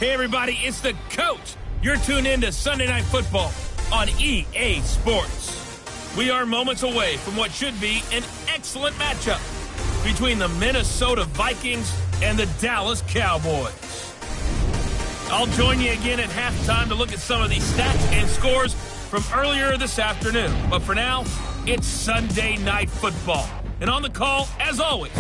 Hey, everybody, it's the coach. You're tuned in to Sunday Night Football on EA Sports. We are moments away from what should be an excellent matchup between the Minnesota Vikings and the Dallas Cowboys. I'll join you again at halftime to look at some of these stats and scores from earlier this afternoon. But for now, it's Sunday Night Football. And on the call, as always,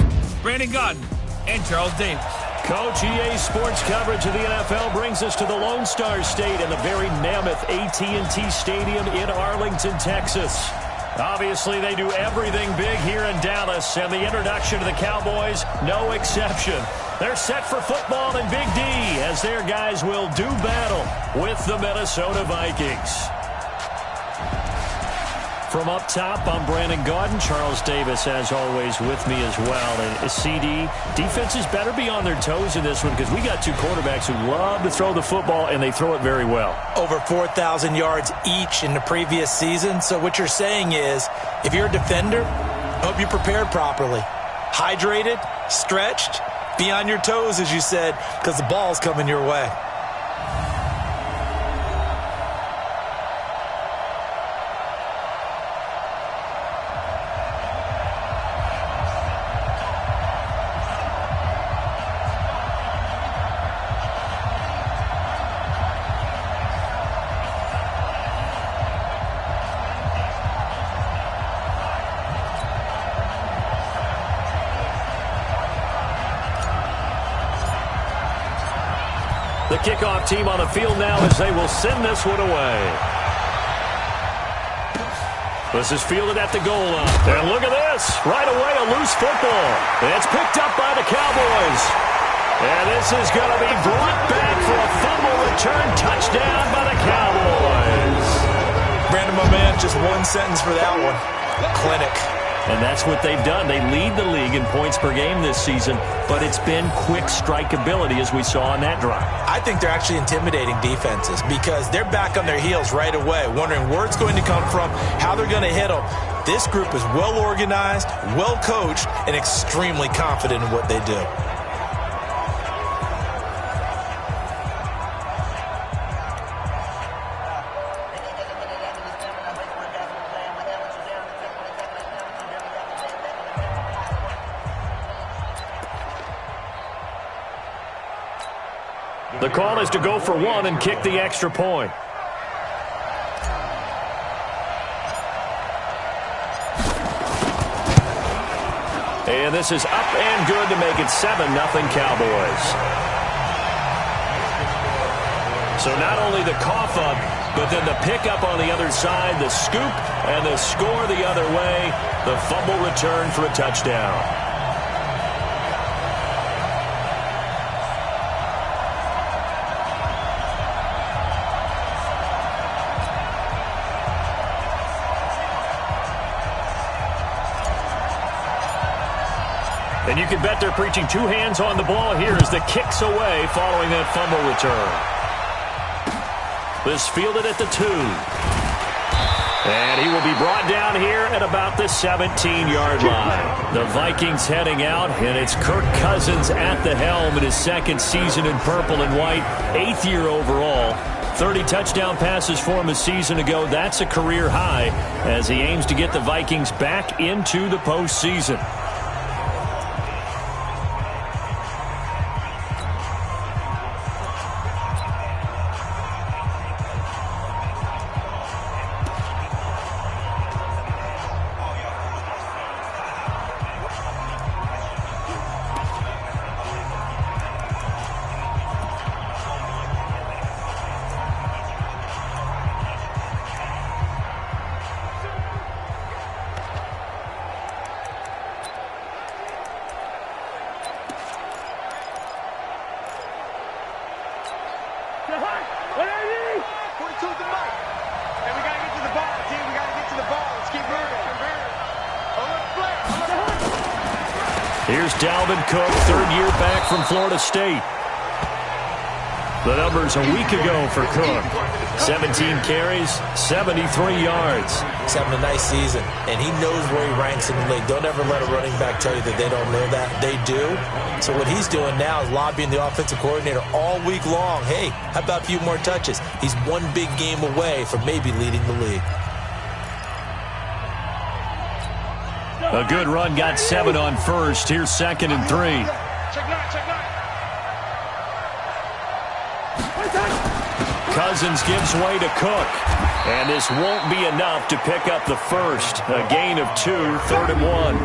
Brandon Godden and Charles Davis. Coach, EA Sports coverage of the NFL brings us to the Lone Star State and the very mammoth AT&T Stadium in Arlington, Texas. Obviously, they do everything big here in Dallas, and the introduction to the Cowboys, no exception. They're set for football in Big D as their guys will do battle with the Minnesota Vikings. From up top, I'm Brandon Godden. Charles Davis, as always, with me as well. And CD, defenses better be on their toes in this one because we got two quarterbacks who love to throw the football, and they throw it very well. Over 4,000 yards each in the previous season. So what you're saying is, if you're a defender, hope you prepared properly. Hydrated, stretched, be on your toes, as you said, because the ball's coming your way. The kickoff team on the field now as they will send this one away. This is fielded at the goal line. And look at this. Right away, a loose football. It's picked up by the Cowboys. And this is going to be brought back for a fumble return touchdown by the Cowboys. Brandon, my man, just one sentence for that one. Clinic. And that's what they've done. They lead the league in points per game this season, but it's been quick strikeability as we saw on that drive. I think they're actually intimidating defenses because they're back on their heels right away, wondering where it's going to come from, how they're going to hit them. This group is well organized, well coached, and extremely confident in what they do. The call is to go for one and kick the extra point. And this is up and good to make it 7-0 Cowboys. So not only the cough up, but then the pickup on the other side, the scoop, and the score the other way, the fumble return for a touchdown. And you can bet they're preaching two hands on the ball here as the kick's away following that fumble return. This fielded at the 2. And he will be brought down here at about the 17-yard line. The Vikings heading out, and it's Kirk Cousins at the helm in his second season in purple and white, 8th year overall. 30 touchdown passes for him a season ago. That's a career high as he aims to get the Vikings back into the postseason. Here's Dalvin Cook, third year back from Florida State. The numbers a week ago for Cook. 17 carries, 73 yards. He's having a nice season, and he knows where he ranks in the league. Don't ever let a running back tell you that they don't know that. They do. So what he's doing now is lobbying the offensive coordinator all week long. Hey, how about a few more touches? He's one big game away from maybe leading the league. A good run, got 7 on first. Here's 2nd and 3. Cousins gives way to Cook. And this won't be enough to pick up the first. A gain of 2, 3rd and 1.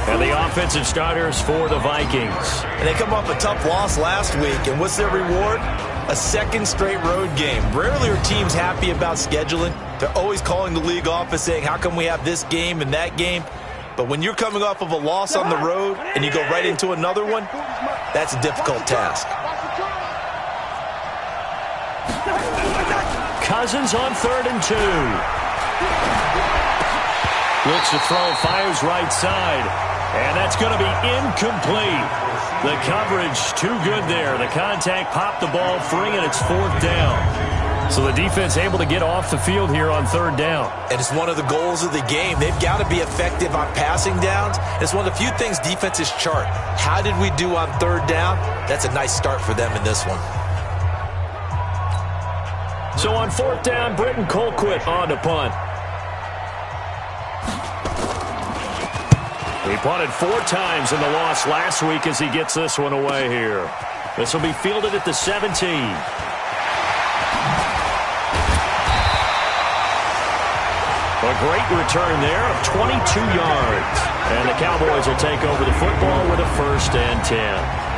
And the offensive starters for the Vikings. And they come off a tough loss last week. And what's their reward? A 2nd straight road game. Rarely are teams happy about scheduling. They're always calling the league office saying, how come we have this game and that game? But when you're coming off of a loss on the road and you go right into another one, that's a difficult task. Cousins on 3rd and 2. Looks to throw, fires right side. And that's going to be incomplete. The coverage too good there. The contact popped the ball free, and it's 4th down. So the defense able to get off the field here on 3rd down. And it's one of the goals of the game. They've got to be effective on passing downs. It's one of the few things defenses chart. How did we do on 3rd down? That's a nice start for them in this one. So on 4th down, Britton Colquitt on to punt. He punted 4 times in the loss last week as he gets this one away here. This will be fielded at the 17. A great return there of 22 yards. And the Cowboys will take over the football with a 1st and 10.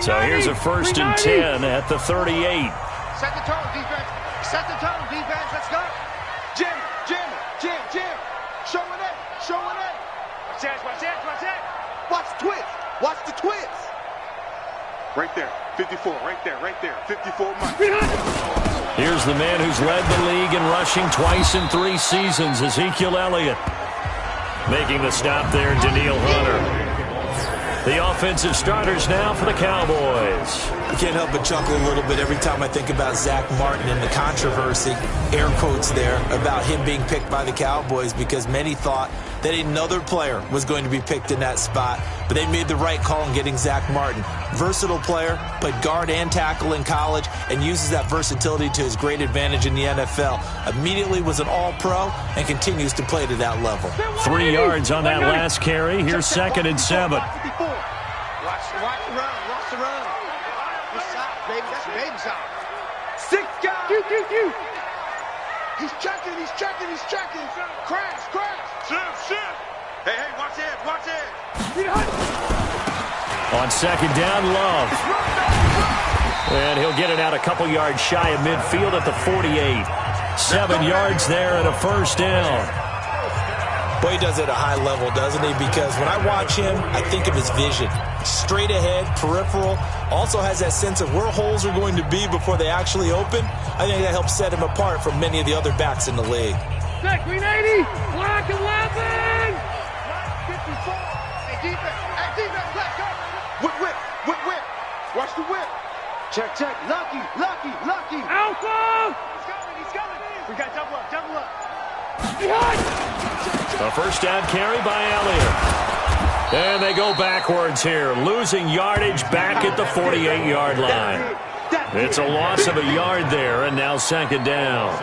So here's a 1st and 10 at the 38. Set the tone, defense. Set the tone, defense. Let's go. Jim. Showing it. Watch that. Watch the twist. Watch the twist. Right there. 54. Right there. 54 miles. Here's the man who's led the league in rushing twice in 3 seasons, Ezekiel Elliott. Making the stop there, Daniil Hunter. The offensive starters now for the Cowboys. I can't help but chuckle a little bit every time I think about Zach Martin and the controversy, air quotes there, about him being picked by the Cowboys because many thought that another player was going to be picked in that spot, but they made the right call in getting Zach Martin. Versatile player, played guard and tackle in college, and uses that versatility to his great advantage in the NFL. Immediately was an all-pro and continues to play to that level. 3 yards on that last carry. Here's 2nd and 7. Watch the run. Good shot, baby. That's a baby shot. 6 guys. He's checking. Crash. Shift. Hey, watch it. On 2nd down, Love. And he'll get it out a couple yards shy of midfield at the 48. 7 yards there and a 1st down. Boy, he does it at a high level, doesn't he? Because when I watch him, I think of his vision. Straight ahead, peripheral. Also has that sense of where holes are going to be before they actually open. I think that helps set him apart from many of the other backs in the league. Set, green 80. Black 11. 54. Hey, defense, let's go. Whip. Watch the whip. Check. Lucky. Alpha. He's coming. We got double up. Behind. A 1st down carry by Elliott. And they go backwards here, losing yardage back at the 48-yard line. It's a loss of a yard there, and now 2nd down.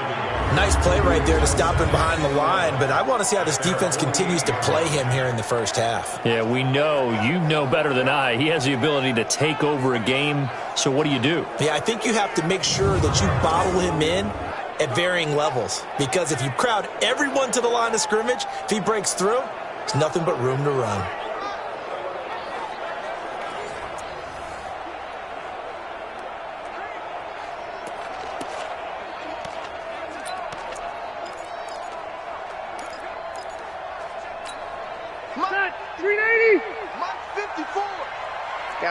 Nice play right there to stop him behind the line, but I want to see how this defense continues to play him here in the 1st half. Yeah, we know. You know better than I. He has the ability to take over a game, so what do? Yeah, I think you have to make sure that you bottle him in at varying levels, because if you crowd everyone to the line of scrimmage, if he breaks through, there's nothing but room to run.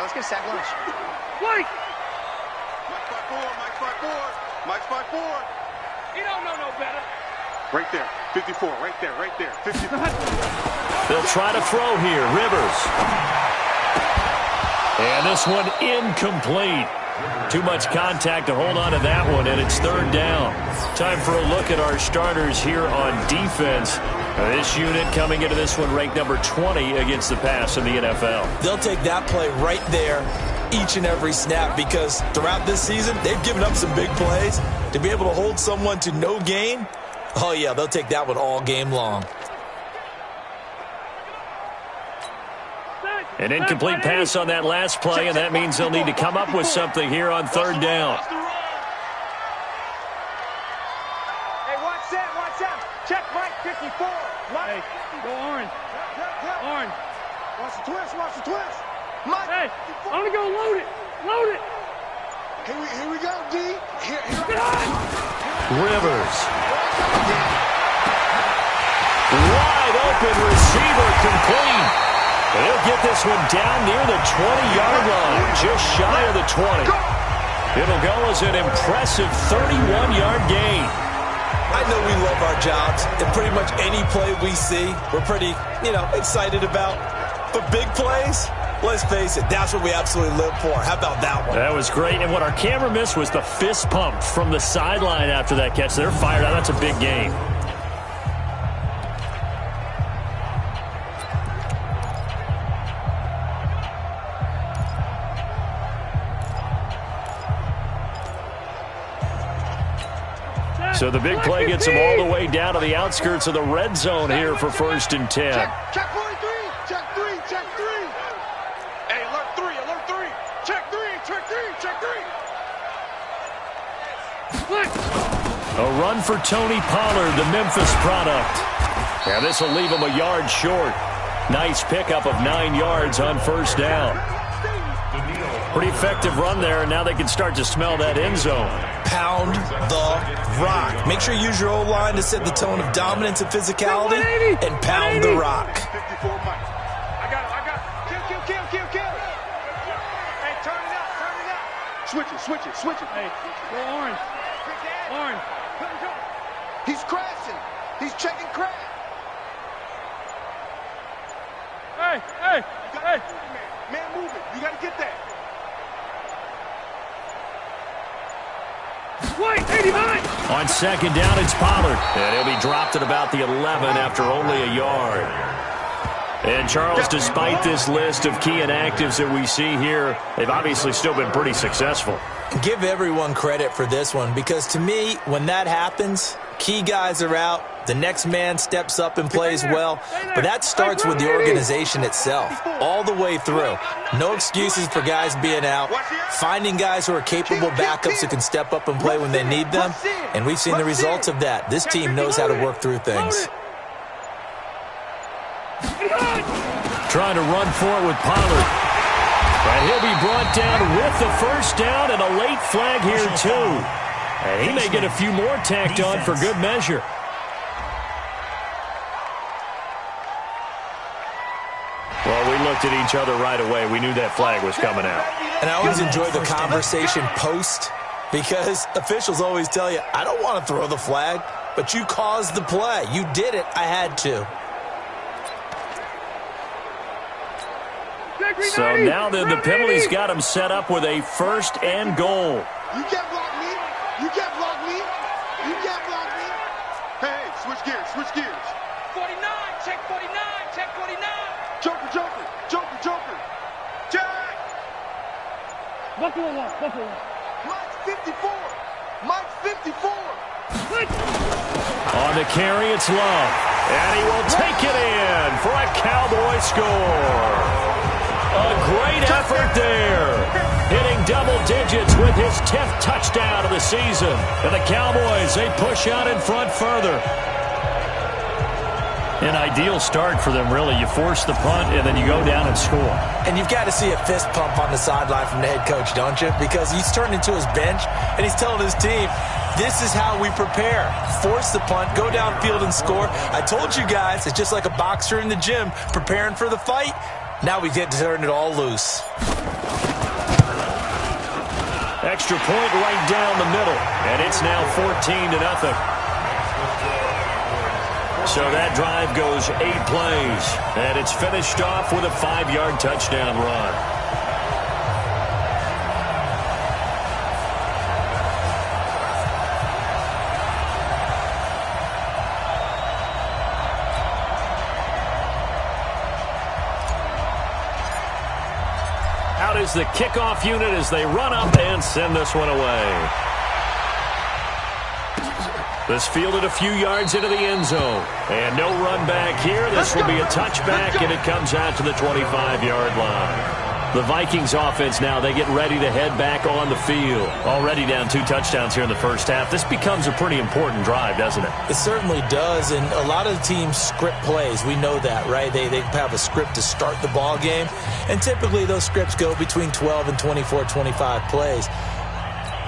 Yeah, let's get a sack lunch. Mike! Mike's 5'4", Mike's 5'4", Mike's 5'4". You don't know no better. Right there, 54, right there, 54. They'll try to throw here. Rivers. And this one incomplete. Too much contact to hold on to that one, and it's third down. Time for a look at our starters here on defense. This unit coming into this one ranked number 20 against the pass in the NFL. They'll take that play right there each and every snap because throughout this season, they've given up some big plays. To be able to hold someone to no gain, oh, yeah, they'll take that one all game long. An incomplete pass on that last play, and that means they'll need to come up with something here on third down. Hey, watch that. Check Mike, 54. Mike. Hey, go orange. Orange. Watch the twist. Mike. Hey, I'm going to go load it. Here we go, D. Here. Get on. Rivers. Wide open receiver complete. They'll get this one down near the 20-yard line, just shy of the 20. It'll go as an impressive 31-yard gain. I know we love our jobs, and pretty much any play we see, we're pretty, excited about. But big plays, let's face it, that's what we absolutely live for. How about that one? That was great, and what our camera missed was the fist pump from the sideline after that catch. They're fired out. That's a big gain. So the big play gets them all the way down to the outskirts of the red zone here for 1st and 10. Check 43. Check 3. Hey, alert 3. Check 3. A run for Tony Pollard, the Memphis product. Now this will leave him a yard short. Nice pickup of 9 yards on 1st down. Pretty effective run there, and now they can start to smell that end zone. Pound the rock. Make sure you use your O-line to set the tone of dominance and physicality, and pound the rock. 54 Mike. I got it. Kill. Hey, turn it up. Switch it. Hey, go orange. He's crashing. He's checking crash. Hey. Man, move it. You got to get that. Wait, 89. On 2nd down, it's Pollard. And he'll be dropped at about the 11 after only a yard. And Charles, despite this list of key inactives that we see here, they've obviously still been pretty successful. Give everyone credit for this one because to me, when that happens, key guys are out, the next man steps up and plays well, but that starts with the organization itself, all the way through. No excuses for guys being out, finding guys who are capable backups who can step up and play when they need them, and we've seen the results of that. This team knows how to work through things. Trying to run for it with Pollard. And he'll be brought down with the 1st down and a late flag here too. And he may get a few more tacked on for good measure. Well, we looked at each other right away. We knew that flag was coming out. And I always enjoy the conversation post because officials always tell you, I don't want to throw the flag, but you caused the play. You did it. I had to. So now then, the penalty's got him set up with a 1st and goal. You can't block me. Hey, switch gears. 49, check 49. Joker. Check. Buffalo one. Mike's 54. On the carry, it's Love. And he will take it in for a Cowboy score. A great effort there. Hitting double digits with his 10th touchdown of the season. And the Cowboys, they push out in front further. An ideal start for them, really. You force the punt, and then you go down and score. And you've got to see a fist pump on the sideline from the head coach, don't you? Because he's turned into his bench, and he's telling his team, this is how we prepare. Force the punt, go downfield and score. I told you guys, it's just like a boxer in the gym preparing for the fight. Now we get to turn it all loose. Extra point right down the middle, and it's now 14-0. So that drive goes 8 plays, and it's finished off with a 5-yard touchdown run. Out is the kickoff unit as they run up and send this one away. This fielded a few yards into the end zone. And no run back here. This will be a touchback, and it comes out to the 25-yard line. The Vikings offense now, they get ready to head back on the field. Already down 2 touchdowns here in the first half. This becomes a pretty important drive, doesn't it? It certainly does, and a lot of the teams script plays. We know that, right? They have a script to start the ball game, and typically those scripts go between 12 and 24, 25 plays.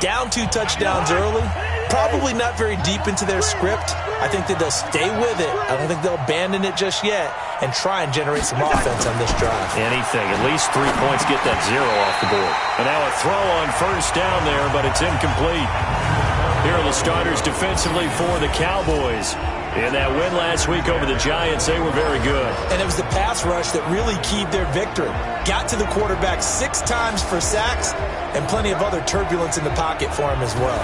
Down 2 touchdowns early, probably not very deep into their script. I think that they'll stay with it. I don't think they'll abandon it just yet and try and generate some offense on this drive. Anything. At least 3 points get that 0 off the board. And now a throw on first down there, but it's incomplete. Here are the starters defensively for the Cowboys. In that win last week over the Giants, they were very good. And it was the pass rush that really keyed their victory. Got to the quarterback 6 times for sacks and plenty of other turbulence in the pocket for him as well.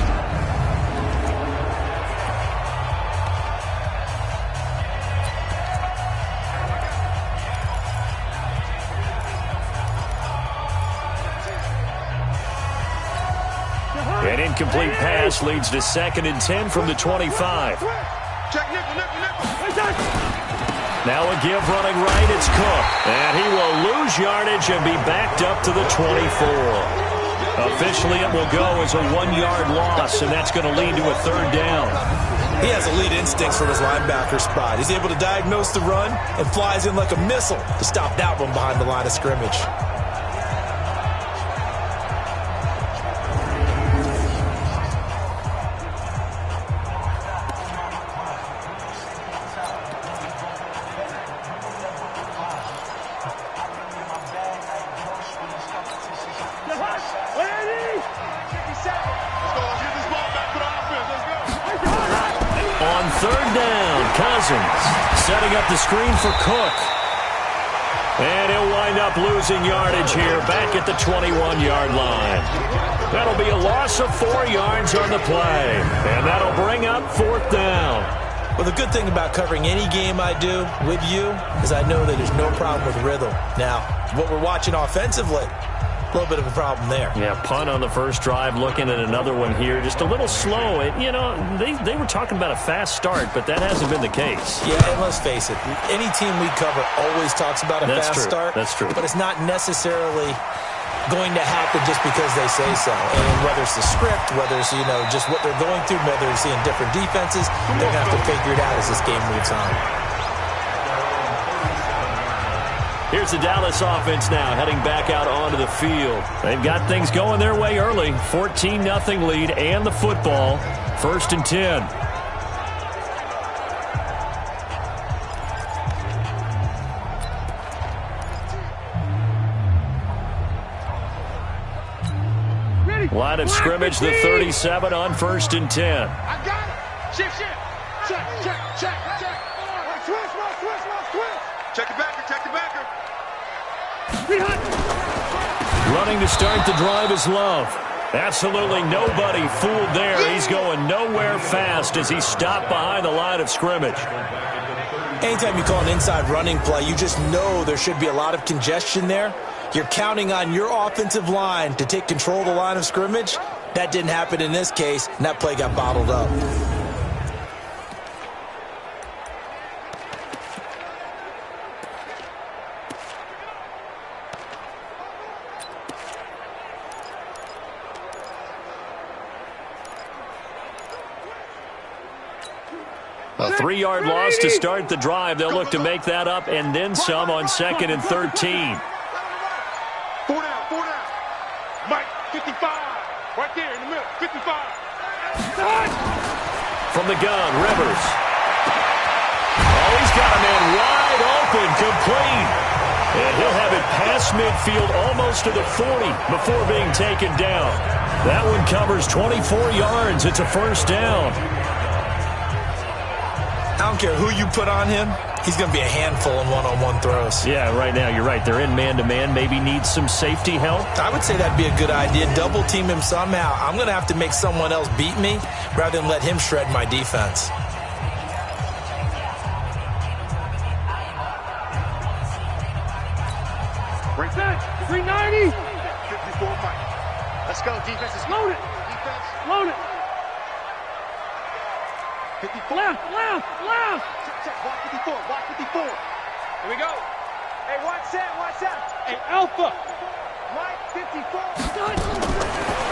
An incomplete pass leads to 2nd and 10 from the 25. Now a give running right, it's Cook. And he will lose yardage and be backed up to the 24. Officially, it will go as a 1-yard loss, and that's going to lead to a 3rd down. He has elite instincts from his linebacker spot. He's able to diagnose the run and flies in like a missile to stop that one behind the line of scrimmage. Setting up the screen for Cook. And he'll wind up losing yardage here back at the 21-yard line. That'll be a loss of 4 yards on the play. And that'll bring up 4th down. Well, the good thing about covering any game I do with you is I know that there's no problem with rhythm. Now, what we're watching offensively, a little bit of a problem there. Yeah, punt on the first drive, looking at another one here. Just a little slow. They were talking about a fast start, but that hasn't been the case. Yeah, and let's face it, any team we cover always talks about a fast start. That's true. But it's not necessarily going to happen just because they say so. And whether it's the script, whether it's, just what they're going through, whether it's seeing different defenses, they're going to have to figure it out as this game moves on. Here's the Dallas offense now, heading back out onto the field. They've got things going their way early. 14-0 lead and the football. 1st and 10. Line of scrimmage, the 37 on 1st and 10. I got it. Shift. Check. Switch. Check the backer. Running to start the drive is Love. Absolutely nobody fooled there. He's going nowhere fast as he's stopped behind the line of scrimmage. Anytime you call an inside running play, you just know there should be a lot of congestion there. You're counting on your offensive line to take control of the line of scrimmage. That didn't happen in this case, and that play got bottled up. A 3-yard loss to start the drive. They'll look to make that up and then some on 2nd and 13. 4 down. Mike, 55. Right there in the middle, 55. From the gun, Rivers. Oh, he's got a man wide open, complete. And he'll have it past midfield almost to the 40 before being taken down. That one covers 24 yards. It's a first down. I don't care who you put on him. He's going to be a handful in one-on-one throws. Yeah, right now, you're right. They're in man-to-man. Maybe needs some safety help. I would say that'd be a good idea. Double team him somehow. I'm going to have to make someone else beat me rather than let him shred my defense. Right there. 390. 54 Mike. Let's go. Defense is loaded. Defense. Loaded. 54. Left. Check. Watch 54. Watch 54. Here we go. Hey, watch that. Hey, Alpha. Mike, 54.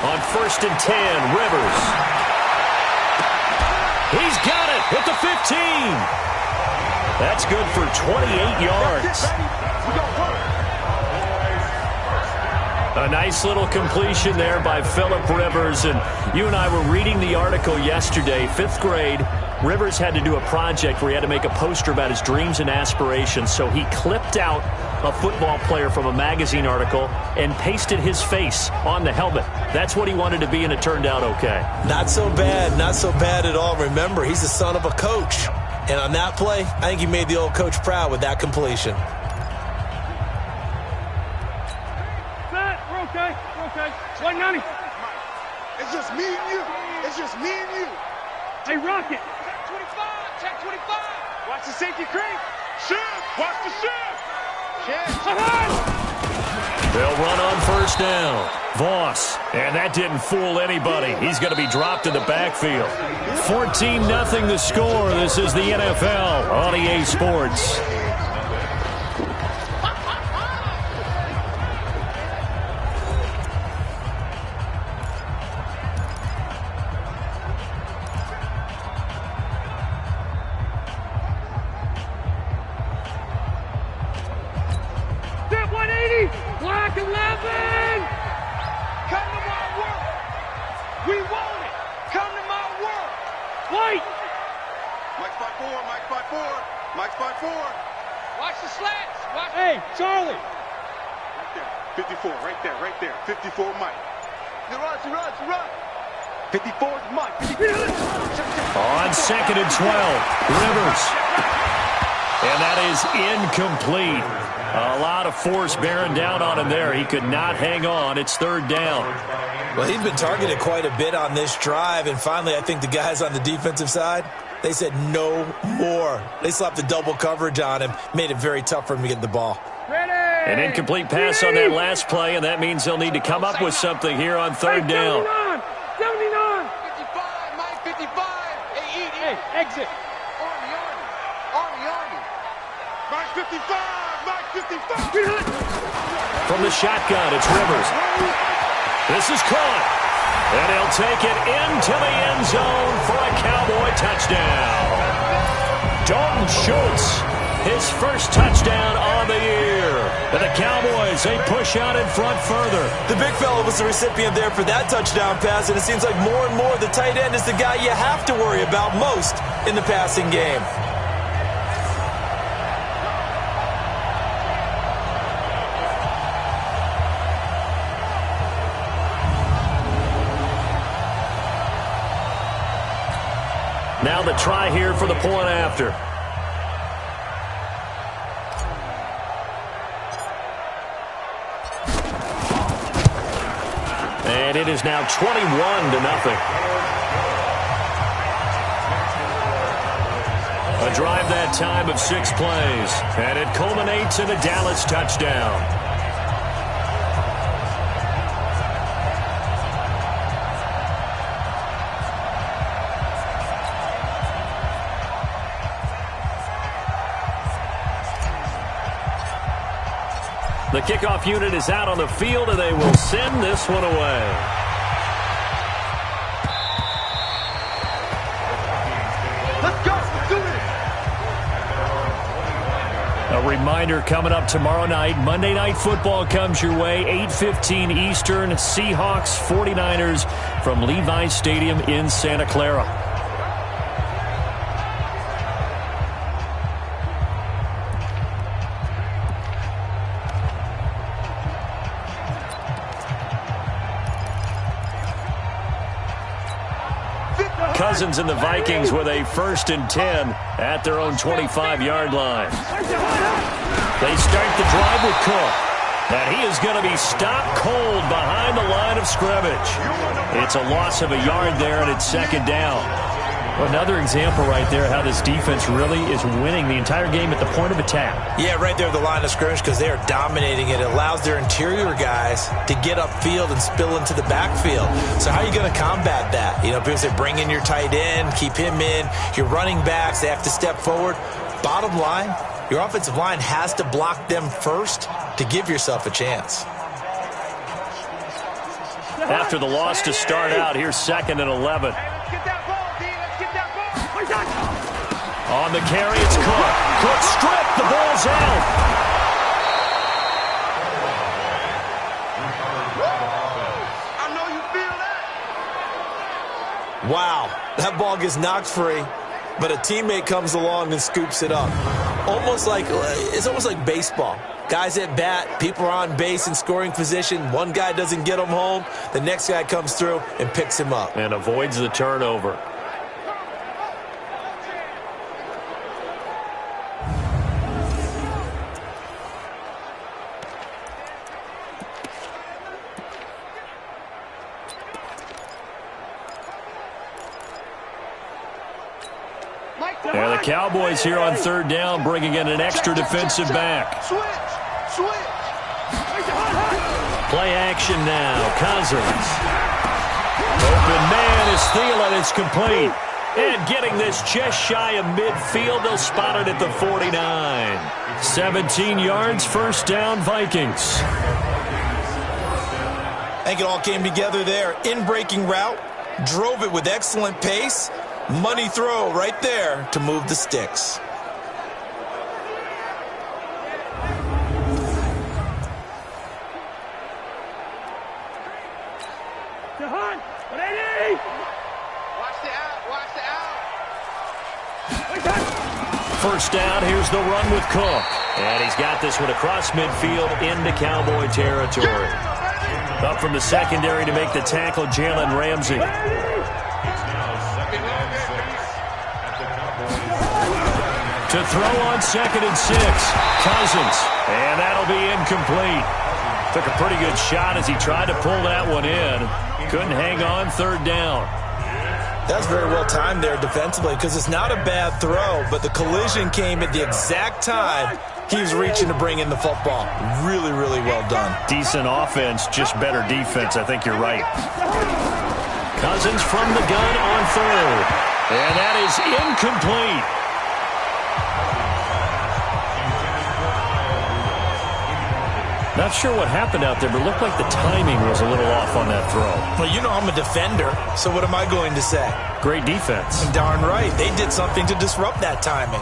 On 1st and 10, Rivers. He's got it at the 15. That's good for 28 yards. We go work. A nice little completion there by Phillip Rivers. And you and I were reading the article yesterday, 5th grade. Rivers had to do a project where he had to make a poster about his dreams and aspirations. So he clipped out a football player from a magazine article and pasted his face on the helmet. That's what he wanted to be, and it turned out okay. Not so bad at all. Remember, he's the son of a coach. And on that play, I think he made the old coach proud with that completion. We're okay. 190. It's just me and you. Hey, Rocket. Check 25. Watch the safety creep. Shift. Watch the shift. They'll run on 1st down. Voss. And that didn't fool anybody. He's going to be dropped in the backfield. 14-0 the score. This is the NFL on EA Sports. Black 11! Come to my world! We want it! Come to my world! White! Mike spot 4. Watch the slats! Hey, Charlie! Right there. 54, right there. 54 Mike. You run. 54 is Mike. On 2nd and 12, Rivers. And that is incomplete. A lot of force bearing down on him there. He could not hang on. It's 3rd down. Well, he's been targeted quite a bit on this drive, and finally I think the guys on the defensive side, they said no more. They slapped the double coverage on him, made it very tough for him to get the ball. Ready! An incomplete pass on that last play, and that means they'll need to come up with something here on 3rd down. 79! 55, Mike 55. Hey, exit! Army. Mike 55. From the shotgun, it's Rivers. This is caught. And he'll take it into the end zone for a Cowboy touchdown. Dalton Schultz, his first touchdown on the year. And the Cowboys, they push out in front further. The big fella was the recipient there for that touchdown pass, and it seems like more and more the tight end is the guy you have to worry about most in the passing game. Now the try here for the point after. And it is now 21-0. A drive that time of 6 plays. And it culminates in a Dallas touchdown. The kickoff unit is out on the field, and they will send this one away. Let's go. Let's do it. A reminder coming up tomorrow night. Monday Night Football comes your way, 8:15 Eastern. Seahawks 49ers from Levi's Stadium in Santa Clara. Cousins and the Vikings with a 1st and 10 at their own 25-yard line. They start the drive with Cook. And he is going to be stopped cold behind the line of scrimmage. It's a loss of a yard there, and it's 2nd down. Another example right there how this defense really is winning the entire game at the point of attack. Yeah, right there at the line of scrimmage because they are dominating it. It allows their interior guys to get upfield and spill into the backfield. So how are you going to combat that? You know, people say bring in your tight end, keep him in. Your running backs, they have to step forward. Bottom line, your offensive line has to block them first to give yourself a chance. After the loss to start out, here's 2nd and 11. Let's get that ball, D. Let's get that ball. On the carry, it's Cook. Cook stripped. The ball's out. I know you feel that. Wow, that ball gets knocked free, but a teammate comes along and scoops it up. It's almost like baseball. Guys at bat, people are on base in scoring position. One guy doesn't get him home. The next guy comes through and picks him up. And avoids the turnover. And the Cowboys here on 3rd down, bringing in an extra defensive back. Switch. Play action now. Cousins. Open man is Thielen. It's complete. And getting this just shy of midfield. They'll spot it at the 49. 17 yards, 1st down, Vikings. I think it all came together there. In-breaking route. Drove it with excellent pace. Money throw right there to move the sticks. First down, here's the run with Cook. And he's got this one across midfield into Cowboy territory. Up from the secondary to make the tackle, Jalen Ramsey. To throw on 2nd and 6, Cousins. And that'll be incomplete. Took a pretty good shot as he tried to pull that one in. Couldn't hang on, 3rd down. That's very well timed there defensively because it's not a bad throw, but the collision came at the exact time he was reaching to bring in the football. Really, really well done. Decent offense, just better defense. I think you're right. Cousins from the gun on 3rd. And that is incomplete. Not sure what happened out there, but it looked like the timing was a little off on that throw. Well, you know I'm a defender, so what am I going to say? Great defense. Darn right. They did something to disrupt that timing.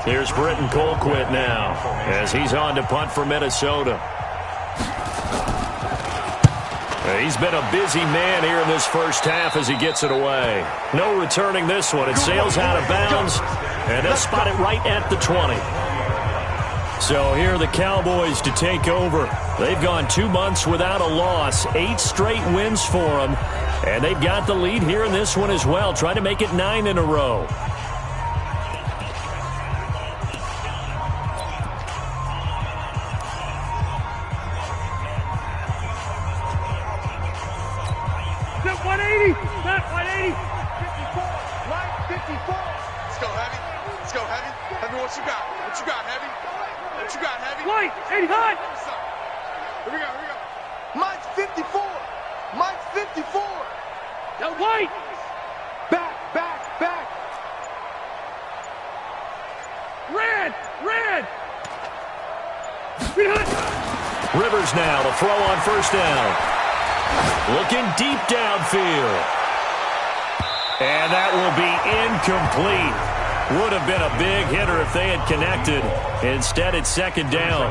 Here's Britton Colquitt now as he's on to punt for Minnesota. He's been a busy man here in this first half as he gets it away. No returning this one. It sails out of bounds, and they'll spot it right at the 20. So here are the Cowboys to take over. They've gone 2 months without a loss, 8 straight wins for them, and they've got the lead here in this one as well, trying to make it 9 in a row. Snap 180. Snap 180. 54. Line 54. Let's go, Heavy. Let's go, Heavy. Heavy, what you got? What you got, Heavy? What you got, Heavy? Light 85. Here we go, here we go. Mike's 54. Mike's 54. Yo, White. Back. Red. Rivers now to throw on 1st down. Looking deep downfield. And that will be incomplete. Would have been a big hitter if they had connected. Instead, it's 2nd down.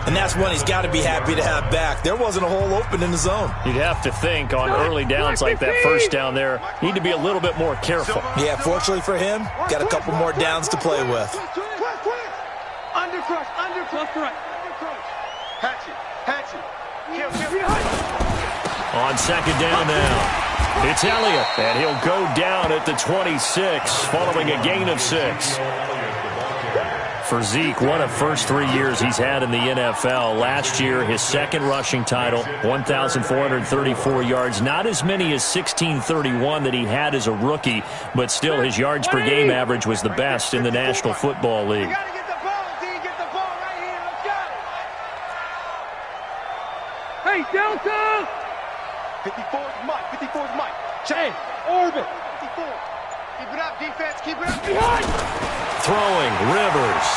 And that's one he's got to be happy to have back. There wasn't a hole open in the zone. You'd have to think on early downs like that 1st down there, need to be a little bit more careful. Yeah, fortunately for him, got a couple more downs to play with. Undercrush. Hatchet. Kill. On second down now, it's Elliott, and he'll go down at the 26 following a gain of 6. For Zeke, one of the first 3 years he's had in the NFL. Last year, his second rushing title, 1,434 yards. Not as many as 1,631 that he had as a rookie, but still his yards per game average was the best in the National Football League. You gotta get the ball, D. Get the ball right here. Let's go. Hey, Delta! 54 is Mike. 54 is Mike. Hey, orbit. 54. Keep it up, defense. Keep it up. Behind. Throwing, Rivers.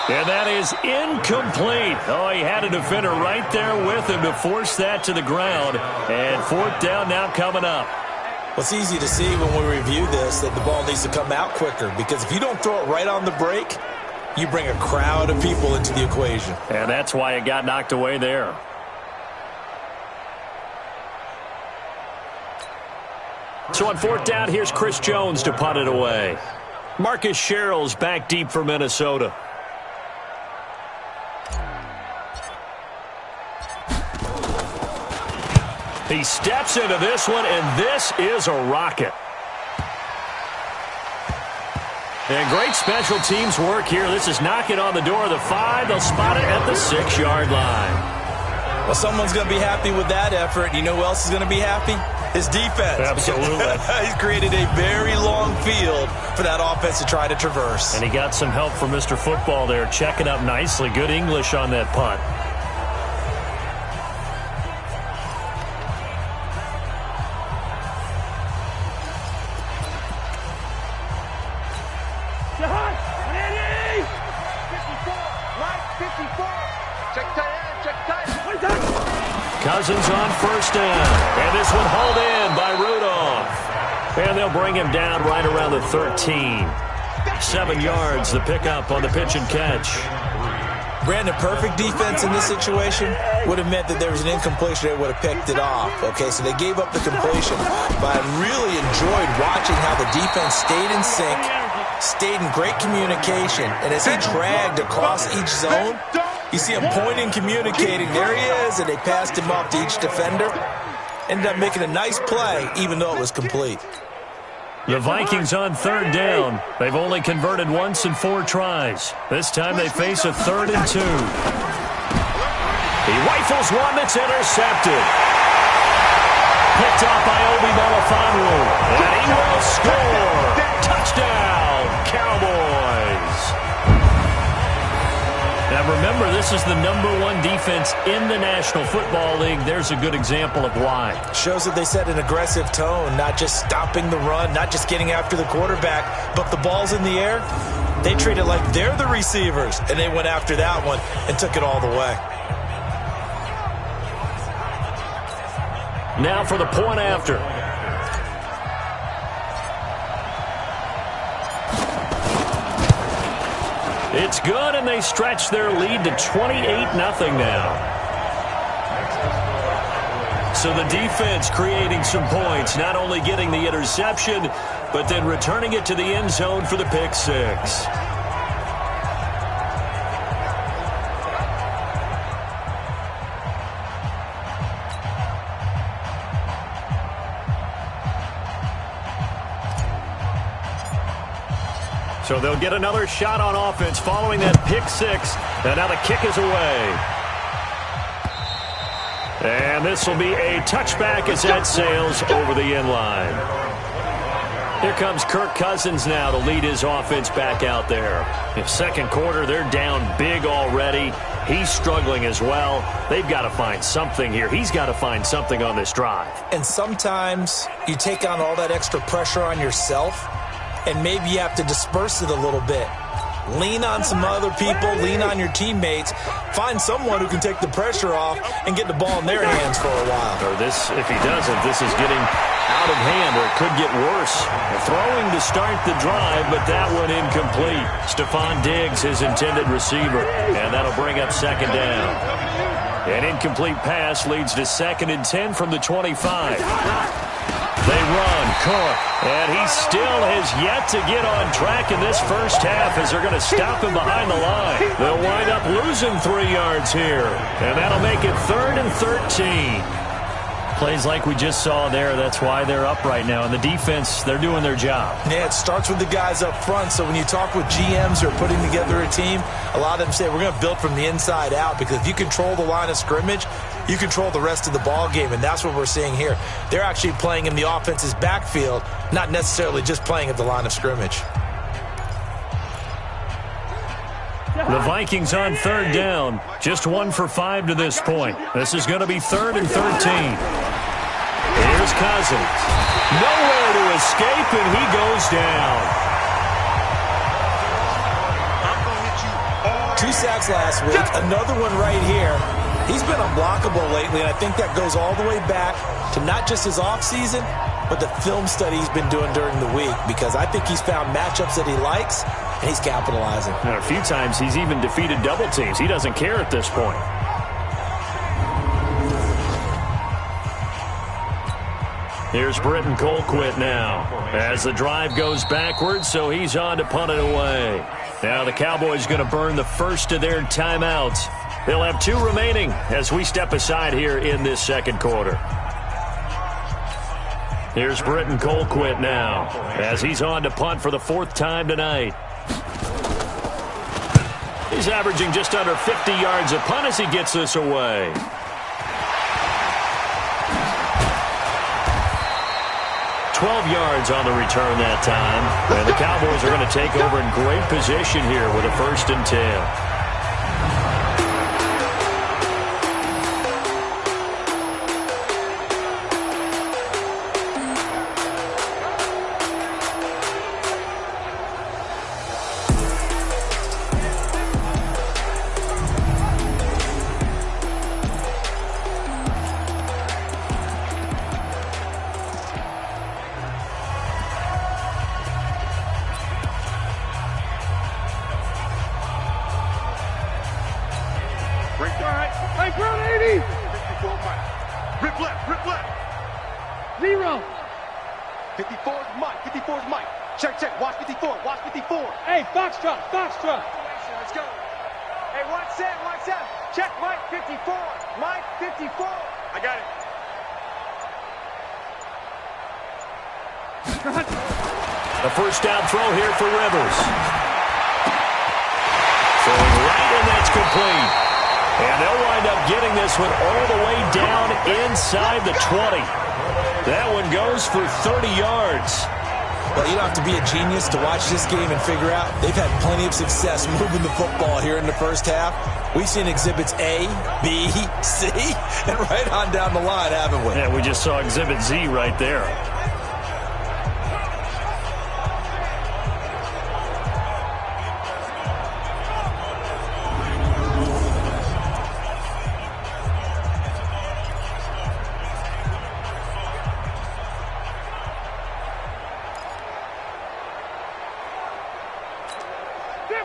And that is incomplete. Oh, he had a defender right there with him to force that to the ground. And fourth down now coming up. Well, it's easy to see when we review this that the ball needs to come out quicker, because if you don't throw it right on the break, you bring a crowd of people into the equation. And that's why it got knocked away there. So on fourth down, here's Chris Jones to punt it away. Marcus Sherrill's back deep for Minnesota. He steps into this one, and this is a rocket. And great special teams work here. This is knocking on the door of the 5. They'll spot it at the 6-yard line. Well, someone's going to be happy with that effort. You know who else is going to be happy? His defense. Absolutely. He's created a very long field for that offense to try to traverse. And he got some help from Mr. Football there, checking up nicely. Good English on that punt. Ready? 54. Mike, 54. Check tight end. Check tight end. Cousins on first down. And this one hauled in by Rudolph. And they'll bring him down right around the 13. 7 yards, the pickup on the pitch and catch. Brandon, perfect defense in this situation would have meant that there was an incompletion. They would have picked it off. Okay, so they gave up the completion. But I really enjoyed watching how the defense stayed in sync, stayed in great communication. And as he dragged across each zone, you see him pointing, communicating. There he is, and they passed him off to each defender. Ended up making a nice play, even though it was complete. The Vikings on third down. They've only converted once in 4 tries. This time they face a 3rd and 2. He rifles one that's intercepted. Picked off by Obi Melifonwu. And he will score. Touchdown, Cowboys. Now remember, this is the #1 defense in the National Football League. There's a good example of why. Shows that they set an aggressive tone, not just stopping the run, not just getting after the quarterback, but the ball's in the air. They treat it like they're the receivers, and they went after that one and took it all the way. Now for the point after. It's good, and they stretch their lead to 28-0 now. So the defense creating some points, not only getting the interception, but then returning it to the end zone for the pick 6. So they'll get another shot on offense following that pick 6. And now the kick is away. And this will be a touchback as that sails over the end line. Here comes Kirk Cousins now to lead his offense back out there. In second quarter, they're down big already. He's struggling as well. They've got to find something here. He's got to find something on this drive. And sometimes you take on all that extra pressure on yourself, and maybe you have to disperse it a little bit. Lean on some other people, lean on your teammates, find someone who can take the pressure off and get the ball in their hands for a while. Or this, if he doesn't, this is getting out of hand, or it could get worse. Throwing to start the drive, but that one incomplete. Stephon Diggs, his intended receiver, and that'll bring up second down. An incomplete pass leads to 2nd and 10 from the 25. They run, Cook, and he still has yet to get on track in this first half as they're going to stop him behind the line. They'll wind up losing 3 yards here, and that'll make it 3rd and 13. Plays like we just saw there, that's why they're up right now. And the defense, they're doing their job. Yeah, it starts with the guys up front. So when you talk with GMs who are putting together a team, a lot of them say we're going to build from the inside out, because if you control the line of scrimmage, you control the rest of the ball game, and that's what we're seeing here. They're actually playing in the offense's backfield, not necessarily just playing at the line of scrimmage. The Vikings on 3rd down. Just 1 for 5 to this point. This is going to be 3rd and 13. Here's Cousins. Nowhere to escape, and he goes down. 2 sacks last week, another one right here. He's been unblockable lately, and I think that goes all the way back to not just his offseason, but the film study he's been doing during the week, because I think he's found matchups that he likes, and he's capitalizing. And a few times he's even defeated double teams. He doesn't care at this point. Here's Britton Colquitt now as the drive goes backwards, so he's on to punt it away. Now the Cowboys going to burn the first of their timeouts. They'll have 2 remaining as we step aside here in this second quarter. Here's Britton Colquitt now as he's on to punt for the 4th time tonight. He's averaging just under 50 yards a punt as he gets this away. Yards on the return that time. And the Cowboys are going to take over in great position here with a 1st and 10. A 1st down throw here for Rivers. Throwing right, and that's complete. And they'll wind up getting this one all the way down inside the 20. That one goes for 30 yards. Well, you don't have to be a genius to watch this game and figure out they've had plenty of success moving the football here in the first half. We've seen exhibits A, B, C, and right on down the line, haven't we? Yeah, we just saw exhibit Z right there.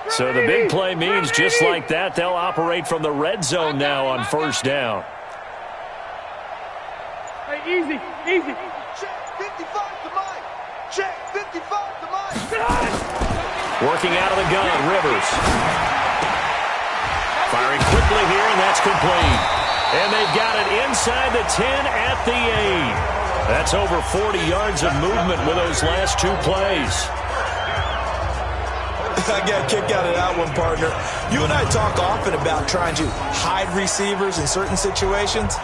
So the big play means just like that, they'll operate from the red zone now on 1st down. Hey, easy, easy. Check 55 to Mike. Check 55 to Mike. Working out of the gun, Rivers. Firing quickly here, and that's complete. And they've got it inside the 10 at the 8. That's over 40 yards of movement with those last 2 plays. I got a kick out of that one, partner. You and I talk often about trying to hide receivers in certain situations,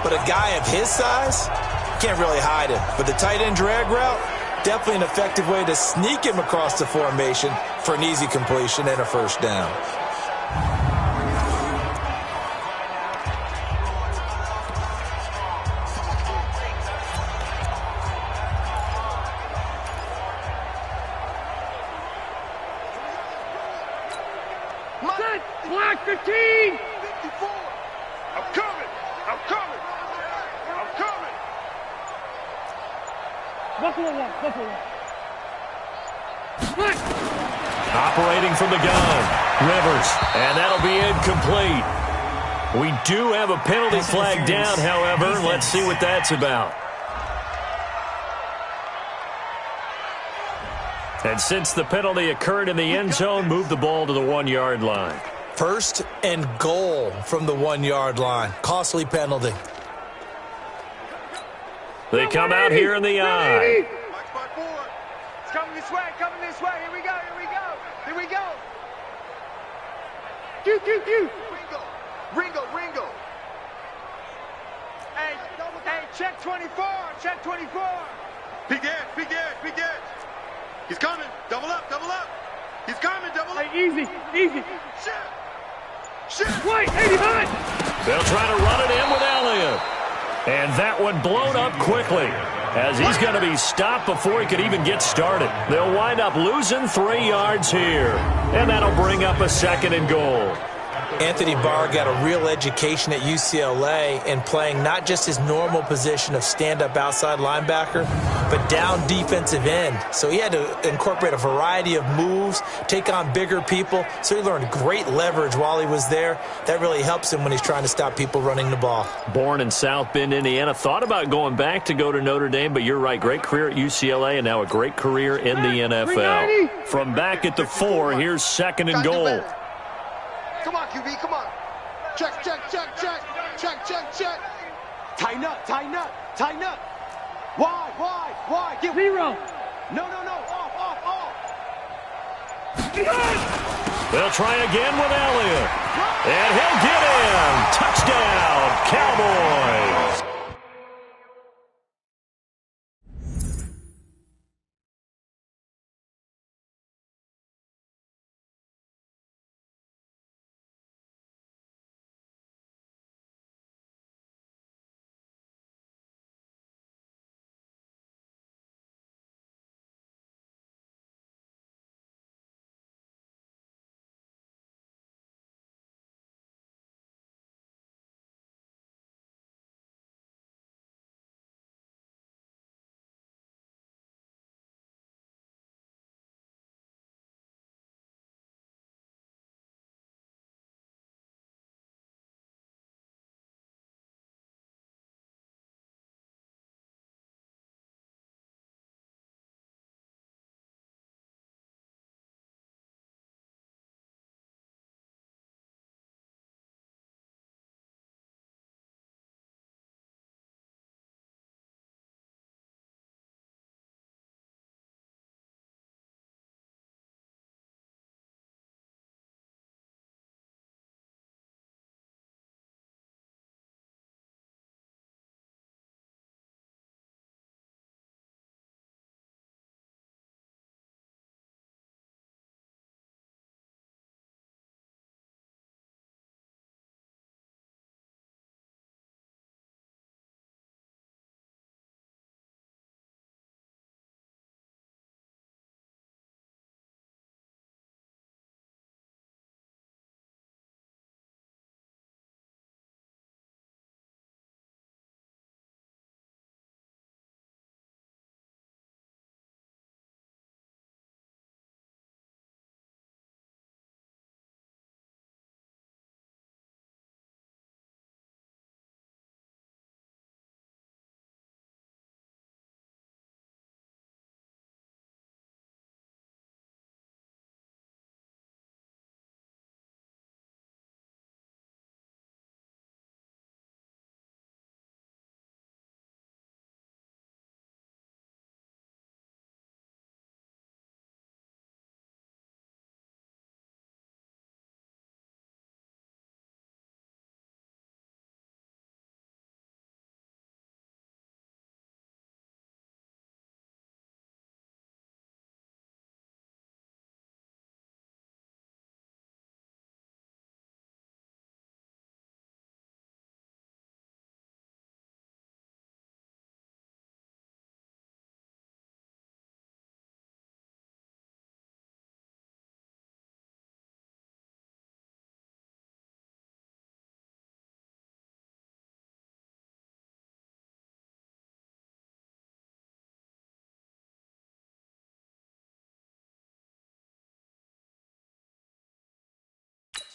but a guy of his size can't really hide him. But the tight end drag route, definitely an effective way to sneak him across the formation for an easy completion and a 1st down. Black 15! 54! I'm coming! I'm coming! I'm coming! Buffalo 1, Buffalo 1. Operating from the gun, Rivers, and that'll be incomplete. We do have a penalty flag down, however. Let's see what that's about. And since the penalty occurred in the end zone, move the ball to the 1-yard line. 1st and goal from the 1-yard line. Costly penalty. They come out here in the eye. It's coming this way, coming this way. Here we go, here we go, here we go. Ringo. Hey, check 24, check 24. Big edge. He's coming. Double up. He's coming, double up. Hey, easy. Shit. Wait, 89. They'll try to run it in with Elliott. And that one blown up quickly, as he's going to be stopped before he could even get started. They'll wind up losing 3 yards here, and that'll bring up a 2nd and goal. Anthony Barr got a real education at UCLA in playing not just his normal position of stand-up outside linebacker, but down defensive end. So he had to incorporate a variety of moves, take on bigger people. So he learned great leverage while he was there. That really helps him when he's trying to stop people running the ball. Born in South Bend, Indiana. Thought about going back to go to Notre Dame, but you're right. Great career at UCLA and now a great career in the NFL. From back at the 4, here's 2nd and goal. Come on, QB, come on. Check. Tighten up. Why? Get 0. No. Off. They'll try again with Elliott. And he'll get in. Touchdown, Cowboys.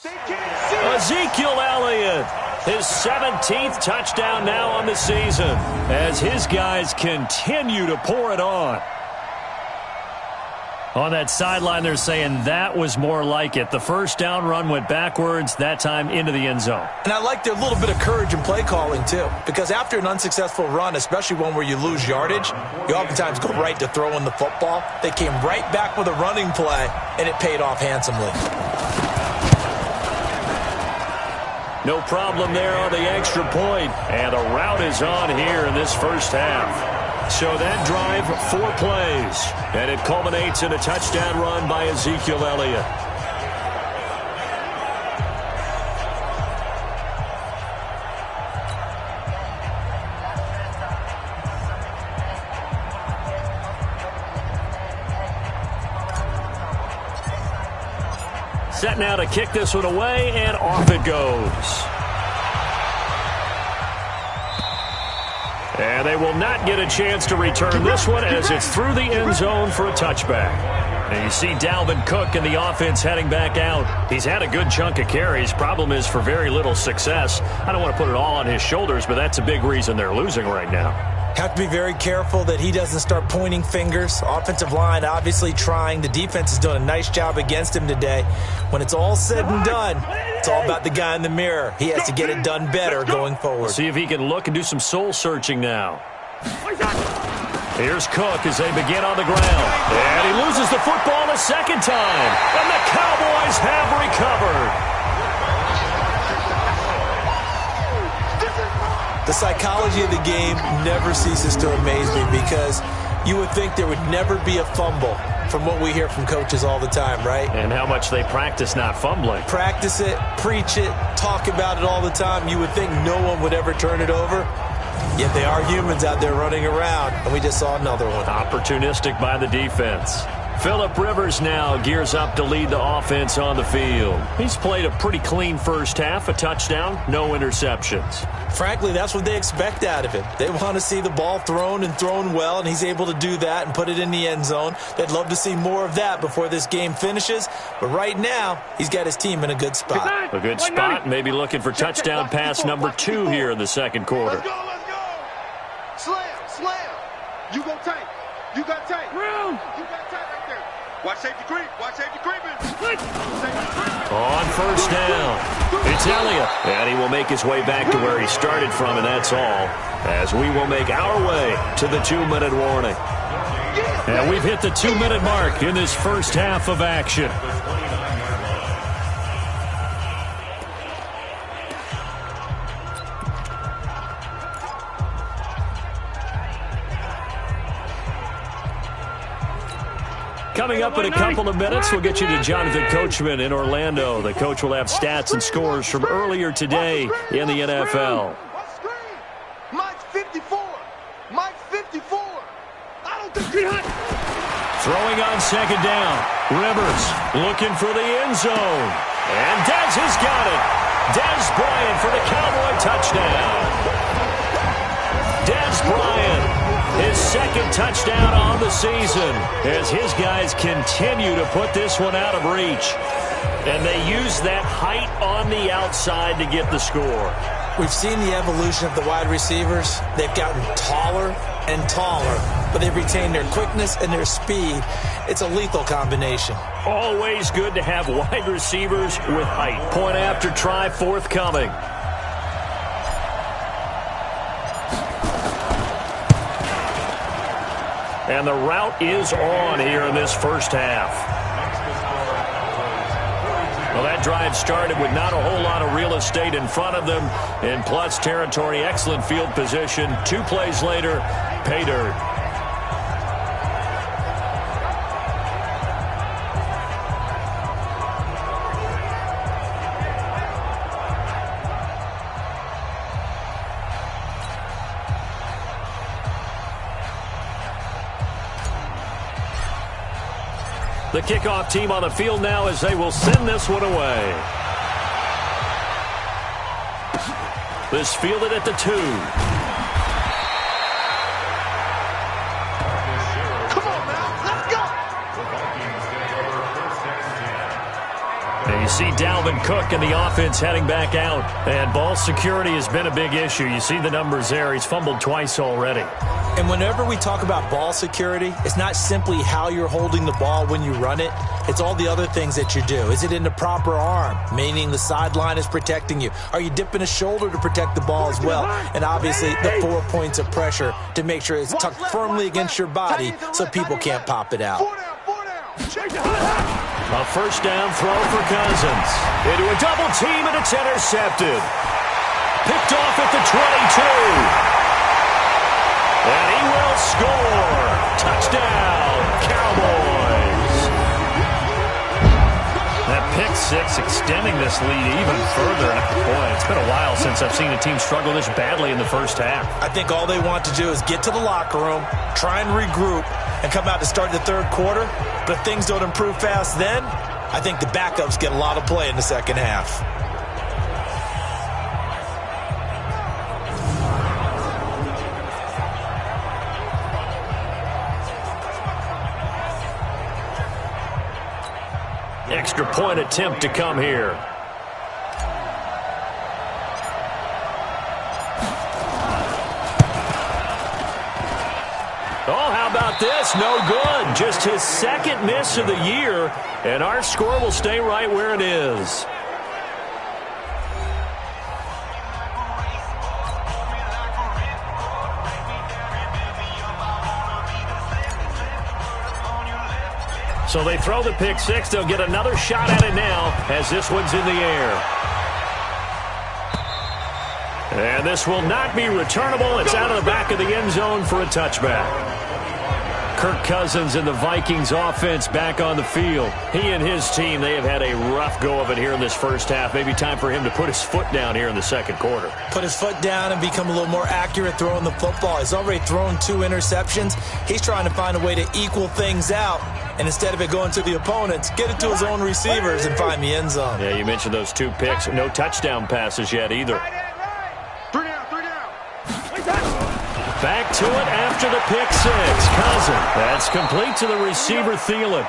Ezekiel Elliott, his 17th touchdown now on the season, as his guys continue to pour it on. On that sideline, they're saying that was more like it. The first down run went backwards, that time into the end zone. And I like their little bit of courage in play calling, too. Because after an unsuccessful run, especially one where you lose yardage, you oftentimes go right to throwing the football. They came right back with a running play, and it paid off handsomely. No problem there on the extra point. And a route is on here in this first half. So that drive, 4 plays. And it culminates in a touchdown run by Ezekiel Elliott. Set now to kick this one away, and off it goes. And they will not get a chance to return this one as it's through the end zone for a touchback. And you see Dalvin Cook and the offense heading back out. He's had a good chunk of carries. Problem is for very little success. I don't want to put it all on his shoulders, but that's a big reason they're losing right now. Have to be very careful that he doesn't start pointing fingers. Offensive line obviously trying. The defense has done a nice job against him today. When it's all said and done, it's all about the guy in the mirror. He has to get it done better going forward. See if he can look and do some soul searching now. Here's Cook as they begin on the ground. And he loses the football a second time. And the Cowboys have recovered. The psychology of the game never ceases to amaze me because you would think there would never be a fumble from what we hear from coaches all the time, right? And how much they practice not fumbling. Practice it, preach it, talk about it all the time. You would think no one would ever turn it over. Yet they are humans out there running around, and we just saw another one. Opportunistic by the defense. Phillip Rivers now gears up to lead the offense on the field. He's played a pretty clean first half, a touchdown, no interceptions. Frankly, that's what they expect out of him. They want to see the ball thrown and thrown well, and he's able to do that and put it in the end zone. They'd love to see more of that before this game finishes, but right now, he's got his team in a good spot. A good spot, maybe looking for touchdown pass number 2 here in the second quarter. Let's go, let's go. Slam. You go tight. You got tight. Room. You got tight right there. Watch safety creep. Watch safety creeping. On first down, it's Elliott. And he will make his way back to where he started from, and that's all. As we will make our way to the 2-minute warning. And we've hit the 2-minute mark in this first half of action. Coming up in a couple of minutes, we'll get you to Jonathan Coachman in Orlando. The coach will have stats and scores from earlier today in the NFL. Mike's 54. Mike's 54. I don't think he hot. Throwing on second down. Rivers looking for the end zone. And Dez has got it. Dez Bryant for the Cowboy touchdown. Dez Bryant. His second touchdown on the season as his guys continue to put this one out of reach. And they use that height on the outside to get the score. We've seen the evolution of the wide receivers. They've gotten taller and taller, but they've retained their quickness and their speed. It's a lethal combination. Always good to have wide receivers with height. Point after try forthcoming. And the route is on here in this first half. Well, that drive started with not a whole lot of real estate in front of them. In plus territory, excellent field position. 2 plays later, pay dirt. The kickoff team on the field now as they will send this one away. This fielded at the 2. see Dalvin Cook and the offense heading back out. And ball security has been a big issue. You see the numbers there. He's fumbled twice already. And whenever we talk about ball security, it's not simply how you're holding the ball when you run it. It's all the other things that you do. Is it in the proper arm, meaning the sideline is protecting you? Are you dipping a shoulder to protect the ball as well? And obviously the 4 points of pressure to make sure it's tucked firmly against your body so people can't pop it out. A first down throw for Cousins. Into a double team, and it's intercepted. Picked off at the 22. And he will score. Touchdown, Cowboys. That pick six extending this lead even further. Boy, it's been a while since I've seen a team struggle this badly in the first half. I think all they want to do is get to the locker room, try and regroup, and come out to start the third quarter. But if things don't improve fast then, I think the backups get a lot of play in the second half. Extra point attempt to come here. Oh, how about this? No good. Just his second miss of the year, and our score will stay right where it is. So they throw the pick six. They'll get another shot at it now as this one's in the air. And this will not be returnable. It's out of the back of the end zone for a touchback. Kirk Cousins and the Vikings offense back on the field. He and his team, they have had a rough go of it here in this first half. Maybe time for him to put his foot down here in the second quarter. Put his foot down and become a little more accurate throwing the football. He's already thrown 2 interceptions. He's trying to find a way to equal things out. And instead of it going to the opponents, get it to his own receivers and find the end zone. Yeah, you mentioned those 2 picks. No touchdown passes yet either. 3 down. Back to it after the pick six. Cousins. That's complete to the receiver, Thielen.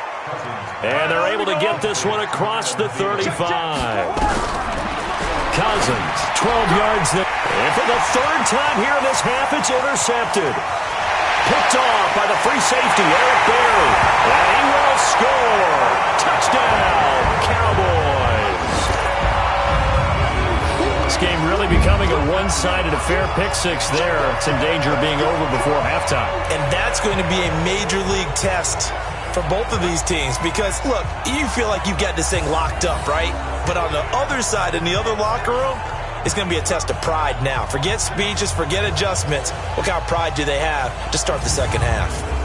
And they're able to get this one across the 35. Cousins, 12 yards there. And for the third time here in this half, it's intercepted. Picked off by the free safety, Eric Berry. And he will score. Touchdown, Cowboys. This game really becoming a one-sided affair. Pick six there. It's in danger of being over before halftime. And that's going to be a major league test for both of these teams because, look, you feel like you've got this thing locked up, right? But on the other side, in the other locker room, it's going to be a test of pride now. Forget speeches, forget adjustments. What kind of pride do they have to start the second half?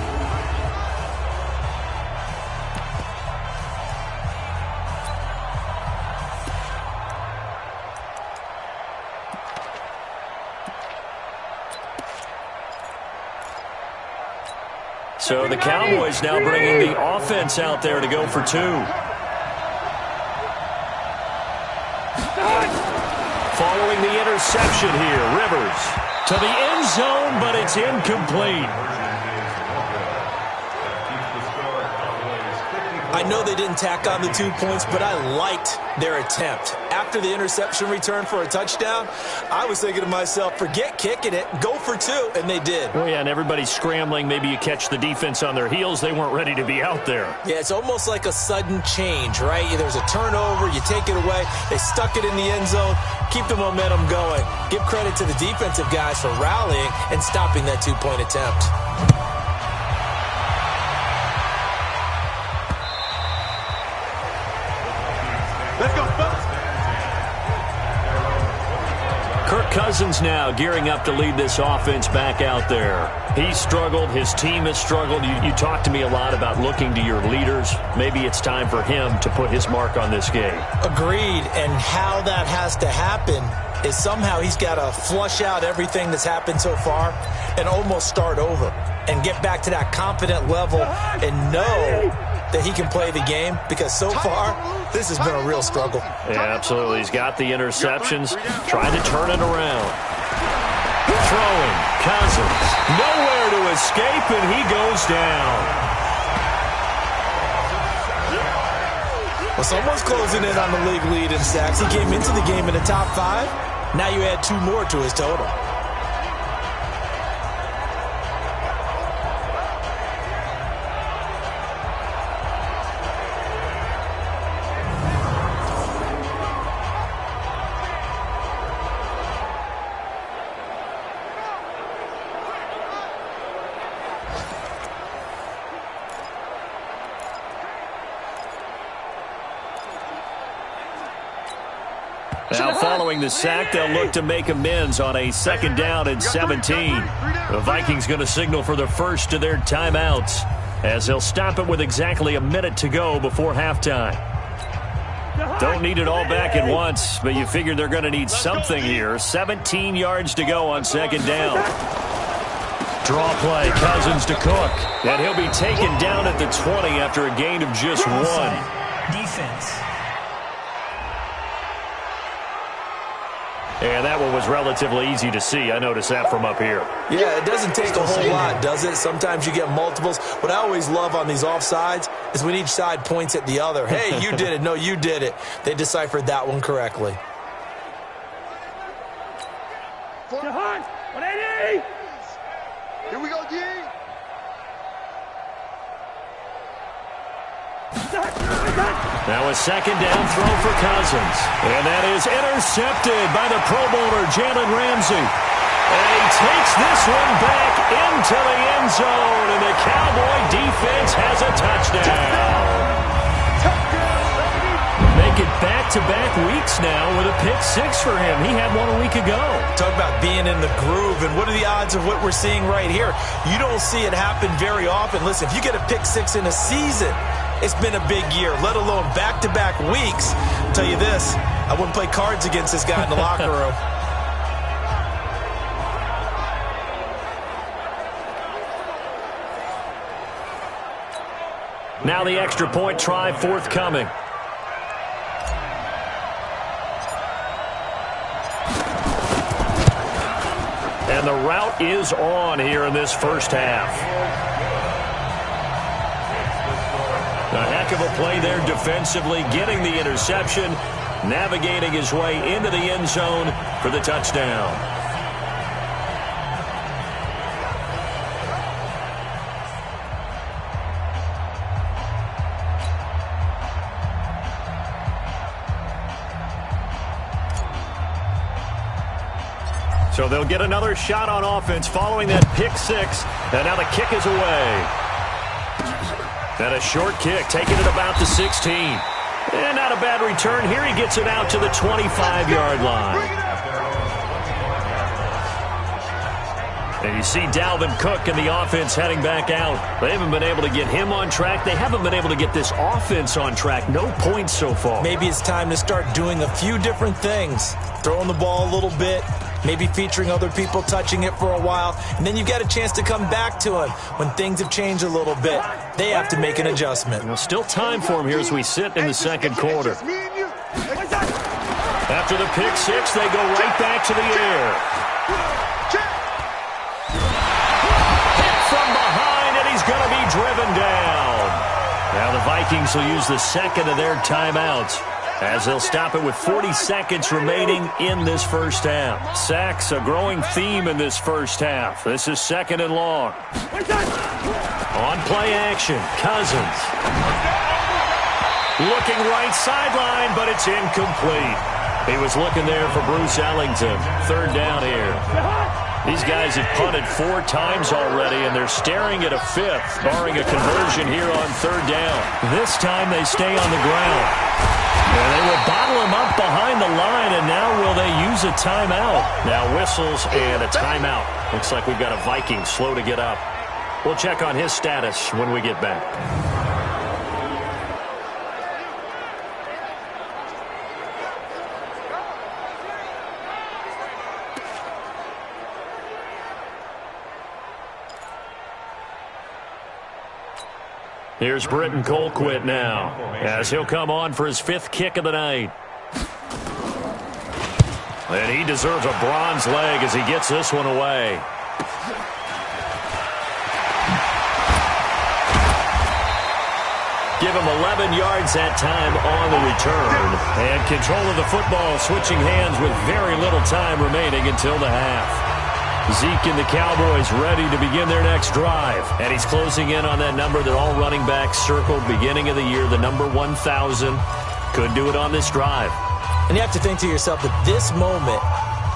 So the Cowboys now bringing the offense out there to go for 2. Following the interception here, Rivers to the end zone, but it's incomplete. I know they didn't tack on the 2 points, but I liked their attempt. After the interception return for a touchdown, I was thinking to myself, forget kicking it, go for 2, and they did. Well, yeah, and everybody's scrambling. Maybe you catch the defense on their heels. They weren't ready to be out there. Yeah, it's almost like a sudden change, right? There's a turnover, you take it away, they stuck it in the end zone, keep the momentum going. Give credit to the defensive guys for rallying and stopping that 2-point attempt. Let's go, fellas. Kirk Cousins now gearing up to lead this offense back out there. He's struggled. His team has struggled. You talked to me a lot about looking to your leaders. Maybe it's time for him to put his mark on this game. Agreed. And how that has to happen is somehow he's got to flush out everything that's happened so far and almost start over and get back to that confident level and know that he can play the game, because so far this has been a real struggle. Yeah, absolutely. He's got the interceptions, trying to turn it around. Throwing, Cousins, nowhere to escape, and he goes down. Well, someone's closing in on the league lead in sacks. He came into the game in the top 5. Now you add 2 more to his total. Now following the sack, they'll look to make amends on a 2nd down and 17. The Vikings going to signal for the first of their timeouts as they'll stop it with exactly a minute to go before halftime. Don't need it all back at once, but you figure they're going to need something here. 17 yards to go on 2nd down. Draw play, Cousins to Cook. And he'll be taken down at the 20 after a gain of just 1. Defense. And that one was relatively easy to see. I noticed that from up here. Yeah, it doesn't take a whole lot, does it? Sometimes you get multiples. What I always love on these offsides is when each side points at the other. Hey, you did it. No, you did it. They deciphered that one correctly. Here we go, G. Now a 2nd down throw for Cousins. And that is intercepted by the Pro Bowler, Jalen Ramsey. And he takes this one back into the end zone. And the Cowboy defense has a touchdown. Make it back-to-back weeks now with a pick 6 for him. He had one a week ago. Talk about being in the groove, and what are the odds of what we're seeing right here? You don't see it happen very often. Listen, if you get a pick 6 in a season, it's been a big year, let alone back-to-back weeks. I'll tell you this, I wouldn't play cards against this guy in the locker room. Now the extra point try forthcoming. And the route is on here in this first half. A heck of a play there defensively, getting the interception, navigating his way into the end zone for the touchdown. So they'll get another shot on offense following that pick 6, and now the kick is away. And a short kick, taking it about the 16. And not a bad return here. He gets it out to the 25-yard line. And you see Dalvin Cook and the offense heading back out. They haven't been able to get him on track. They haven't been able to get this offense on track. No points so far. Maybe it's time to start doing a few different things. Throwing the ball a little bit. Maybe featuring other people touching it for a while. And then you've got a chance to come back to him when things have changed a little bit. They have to make an adjustment. Well, still time for him here as we sit in the second quarter. After the pick 6, they go right back to the air. Hit from behind, and he's going to be driven down. Now the Vikings will use the second of their timeouts, as they'll stop it with 40 seconds remaining in this first half. Sacks, a growing theme in this first half. This is 2nd and long. On play action, Cousins. Looking right sideline, but it's incomplete. He was looking there for Bruce Ellington. 3rd down here. These guys have punted 4 times already, and they're staring at a 5th, barring a conversion here on 3rd down. This time they stay on the ground. And they will bottle him up behind the line, and now will they use a timeout? Now whistles and a timeout. Looks like we've got a Viking slow to get up. We'll check on his status when we get back. Here's Britton Colquitt now, as he'll come on for his 5th kick of the night. And he deserves a bronze leg as he gets this one away. Give him 11 yards that time on the return. And control of the football switching hands with very little time remaining until the half. Zeke and the Cowboys ready to begin their next drive. And he's closing in on that number that all running backs circled beginning of the year, the number 1,000. Could do it on this drive. And you have to think to yourself that this moment,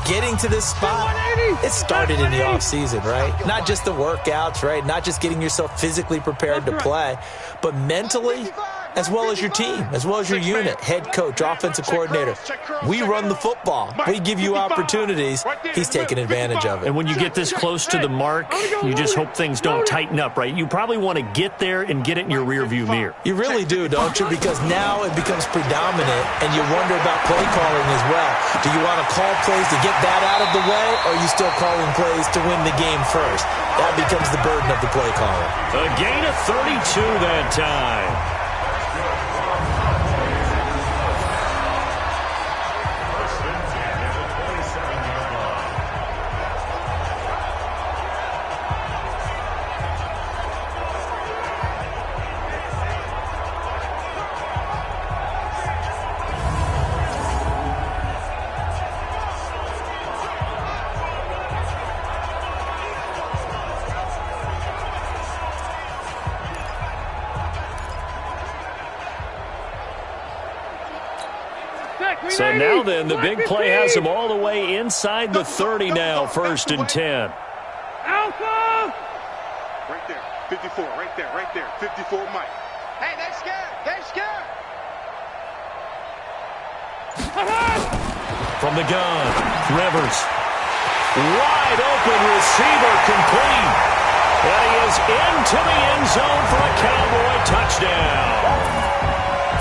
getting to this spot, it started in the offseason, right? Not just the workouts, right? Not just getting yourself physically prepared to play, but mentally, as well as your team, as well as your unit, head coach, offensive coordinator. We run the football. We give you opportunities. He's taking advantage of it. And when you get this close to the mark, you just hope things don't tighten up, right? You probably want to get there and get it in your rearview mirror. You really do, don't you? Because now it becomes predominant, and you wonder about play calling as well. Do you want to call plays to get that out of the way, or are you still calling plays to win the game first? That becomes the burden of the play caller. A gain of 32 that time. So now then, the big play has him all the way inside the 30 now, 1st and 10. Alpha! Right there, 54, right there, 54 Mike. Hey, they're scared, they're scared. From the gun, Rivers. Wide open receiver complete. And he is into the end zone for a Cowboy touchdown.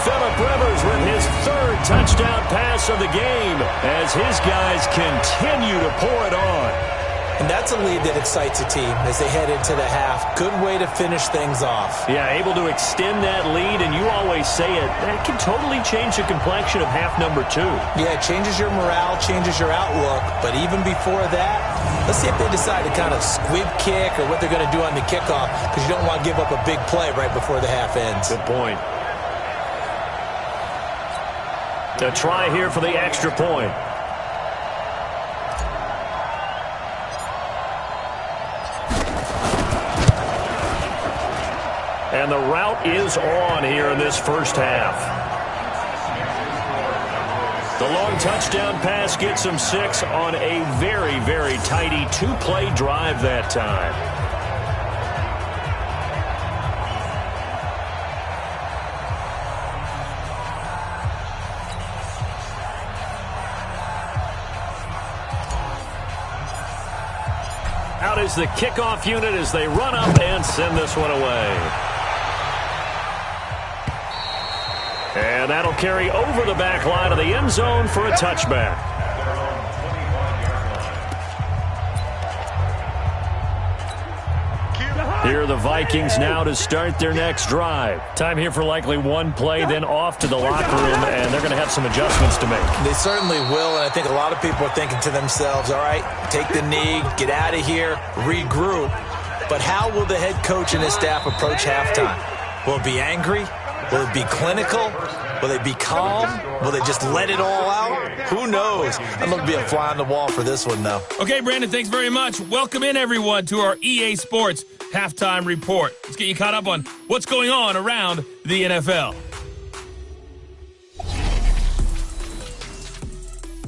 Phillip Rivers with his 3rd touchdown pass of the game as his guys continue to pour it on. And that's a lead that excites a team as they head into the half. Good way to finish things off. Yeah, able to extend that lead, and you always say it, that can totally change the complexion of half number 2. Yeah, it changes your morale, changes your outlook. But even before that, let's see if they decide to kind of squib kick or what they're going to do on the kickoff, because you don't want to give up a big play right before the half ends. Good point. A try here for the extra point. And the route is on here in this first half. The long touchdown pass gets him 6 on a very, very tidy 2-play drive that time. Out is the kickoff unit as they run up and send this one away. And that'll carry over the back line of the end zone for a touchback. Here are the Vikings now to start their next drive. Time here for likely one play, then off to the locker room, and they're going to have some adjustments to make. They certainly will, and I think a lot of people are thinking to themselves, all right, take the knee, get out of here, regroup. But how will the head coach and his staff approach halftime? Will it be angry? Will it be clinical? Will they be calm? Will they just let it all out? Who knows? I'm going to be a fly on the wall for this one, though. Okay, Brandon, thanks very much. Welcome in, everyone, to our EA Sports Halftime Report. Let's get you caught up on what's going on around the NFL.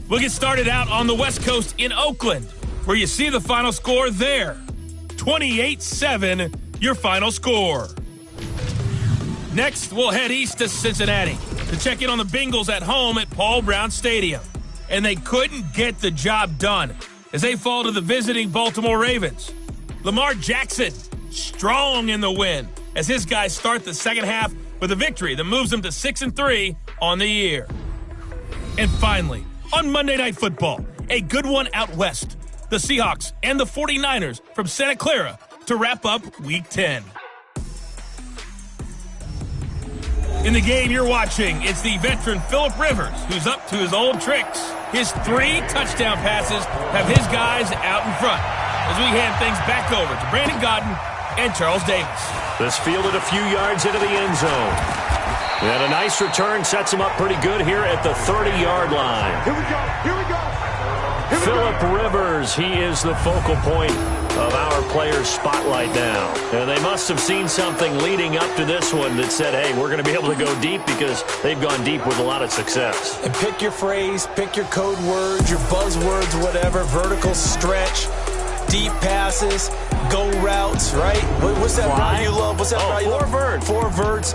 We'll get started out on the West Coast in Oakland, where you see the final score there. 28-7, your final score. Next, we'll head east to Cincinnati to check in on the Bengals at home at Paul Brown Stadium. And they couldn't get the job done as they fall to the visiting Baltimore Ravens. Lamar Jackson, strong in the win as his guys start the second half with a victory that moves them to 6-3 on the year. And finally, on Monday Night Football, a good one out west. The Seahawks and the 49ers from Santa Clara to wrap up Week 10. In the game you're watching, it's the veteran Phillip Rivers who's up to his old tricks. His 3 touchdown passes have his guys out in front as we hand things back over to Brandon Godden and Charles Davis. This fielded a few yards into the end zone. And a nice return sets him up pretty good here at the 30-yard line. Here we go. Here we go. Phillip Rivers, he is the focal point of our players' spotlight now. And they must have seen something leading up to this one that said, hey, we're going to be able to go deep because they've gone deep with a lot of success. And pick your phrase, pick your code words, your buzzwords, whatever, vertical stretch, deep passes, go routes, right? What's that route you love? What's that route you love? Four verts.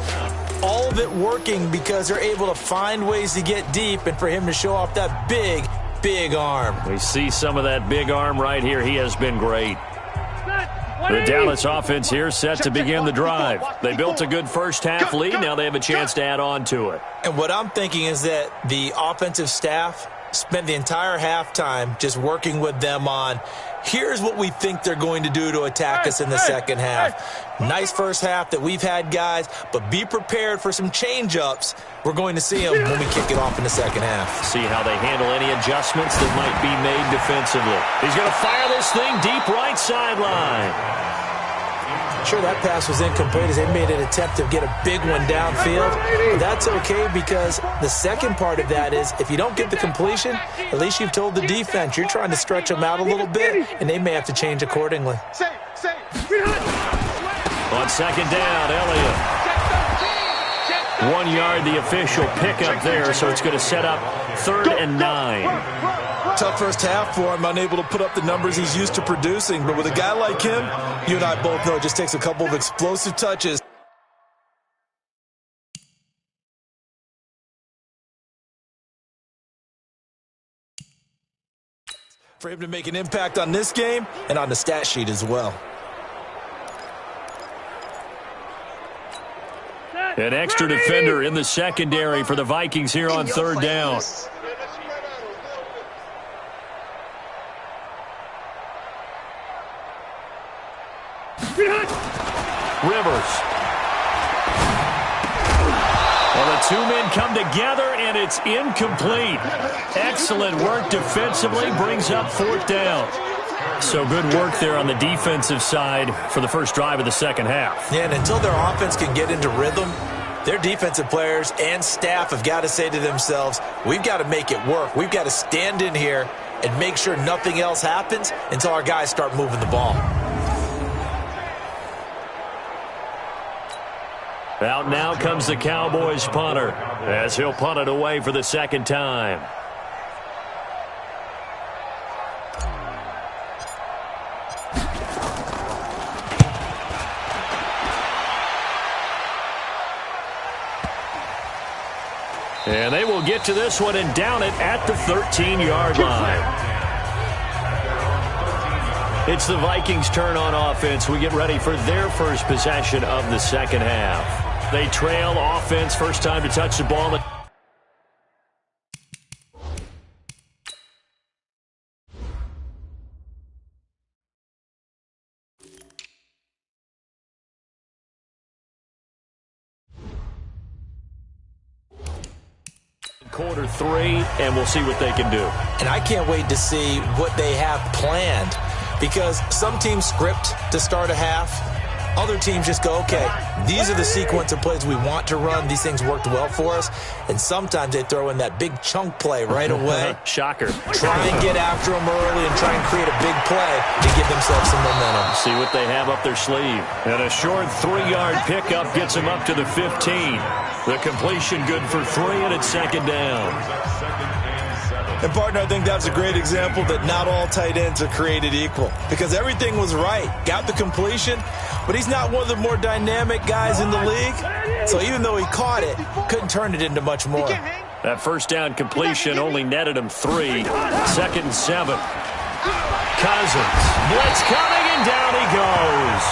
All of it working because they're able to find ways to get deep and for him to show off that big arm. We see some of that big arm right here. He has been great. The Dallas offense here set to begin the drive. They built a good first-half lead. Now they have a chance to add on to it. And what I'm thinking is that the offensive staff spent the entire halftime just working with them on, here's what we think they're going to do to attack us in the second half. Nice first half that we've had, guys, but be prepared for some change-ups. We're going to see them when we kick it off in the second half. See how they handle any adjustments that might be made defensively. He's going to fire this thing deep right sideline. Sure, that pass was incomplete as they made an attempt to get a big one downfield. But that's okay because the second part of that is if you don't get the completion, at least you've told the defense you're trying to stretch them out a little bit, and they may have to change accordingly. On second down, Elliott. 1 yard, the official pickup there, so it's going to set up 3rd and 9. Tough first half for him, unable to put up the numbers he's used to producing. But with a guy like him, you and I both know it just takes a couple of explosive touches. For him to make an impact on this game and on the stat sheet as well. An extra defender in the secondary for the Vikings here on 3rd down. Rivers. Well, the two men come together, and it's incomplete. Excellent work defensively, brings up 4th down. So good work there on the defensive side for the first drive of the second half. Yeah, and until their offense can get into rhythm, their defensive players and staff have got to say to themselves, we've got to make it work. We've got to stand in here and make sure nothing else happens until our guys start moving the ball. Out now comes the Cowboys punter as he'll punt it away for the second time. And they will get to this one and down it at the 13-yard line. It's the Vikings' turn on offense. We get ready for their first possession of the second half. They trail offense, first time to touch the ball. Quarter 3, and we'll see what they can do. And I can't wait to see what they have planned because some teams script to start a half. Other teams just go, okay, these are the sequence of plays we want to run. These things worked well for us. And sometimes they throw in that big chunk play right away. Shocker. Try and get after them early and try and create a big play to give themselves some momentum. See what they have up their sleeve. And a short 3-yard pickup gets them up to the 15. The completion good for 3, and it's second down. And, partner, I think that's a great example that not all tight ends are created equal because everything was right. Got the completion, but he's not one of the more dynamic guys in the league. So even though he caught it, couldn't turn it into much more. That first down completion only netted him 3. 2nd and 7. Cousins. Blitz coming, and down he goes.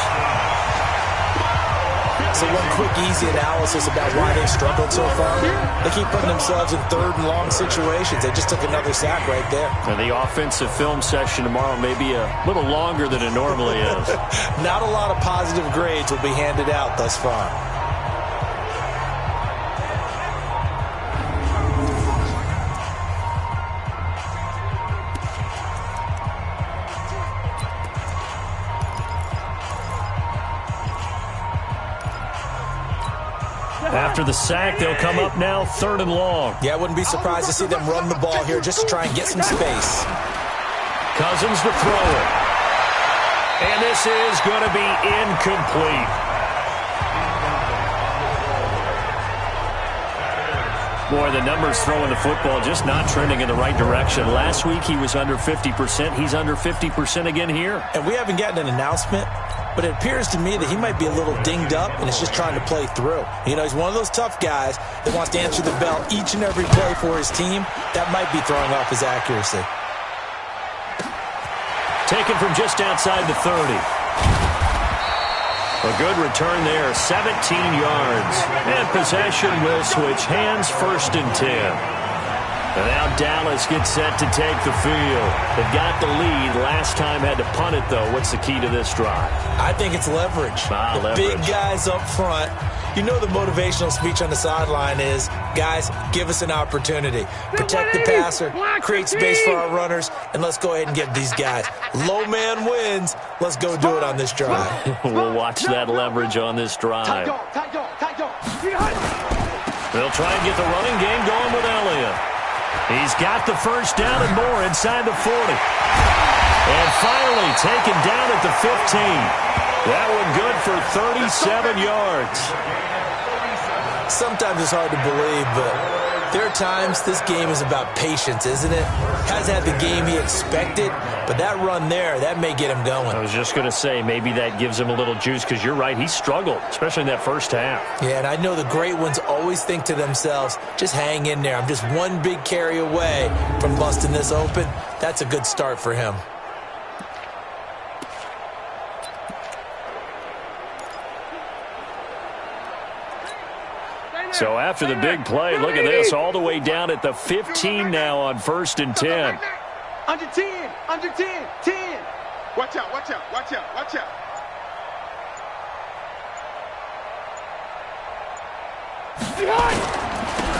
So one quick, easy analysis about why they've struggled so far. They keep putting themselves in 3rd and long situations. They just took another sack right there. And the offensive film session tomorrow may be a little longer than it normally is. Not a lot of positive grades will be handed out thus far. After the sack, they'll come up now 3rd and long. Yeah, I wouldn't be surprised to see them run the ball here just to try and get some space. Cousins to throw it. And this is going to be incomplete. Boy, the numbers throwing the football just not trending in the right direction. Last week he was under 50%. He's under 50% again here. And we haven't gotten an announcement, but it appears to me that he might be a little dinged up and is just trying to play through. You know, he's one of those tough guys that wants to answer the bell each and every play for his team. That might be throwing off his accuracy. Taken from just outside the 30. A good return there, 17 yards. And possession will switch hands, 1st and 10. And now Dallas gets set to take the field. They've got the lead. Last time had to punt it, though. What's the key to this drive? I think it's leverage. Leverage. Big guys up front. You know the motivational speech on the sideline is, guys, give us an opportunity. Protect the passer, create space for our runners, and let's go ahead and get these guys. Low man wins. Let's go do it on this drive. We'll watch that leverage on this drive. They'll try and get the running game going with Elliott. He's got the 1st down and more inside the 40. And finally taken down at the 15. That one good for 37 yards. Sometimes it's hard to believe, but there are times this game is about patience, isn't it? Hasn't had the game he expected, but that run there, that may get him going. I was just going to say, maybe that gives him a little juice, because you're right, he struggled, especially in that 1st half. Yeah, and I know the great ones always think to themselves, just hang in there. I'm just one big carry away from busting this open. That's a good start for him. So after the big play, look at this, all the way down at the 15 now on 1st and 10. Under 10, under 10, 10. Watch out, watch out, watch out, watch out.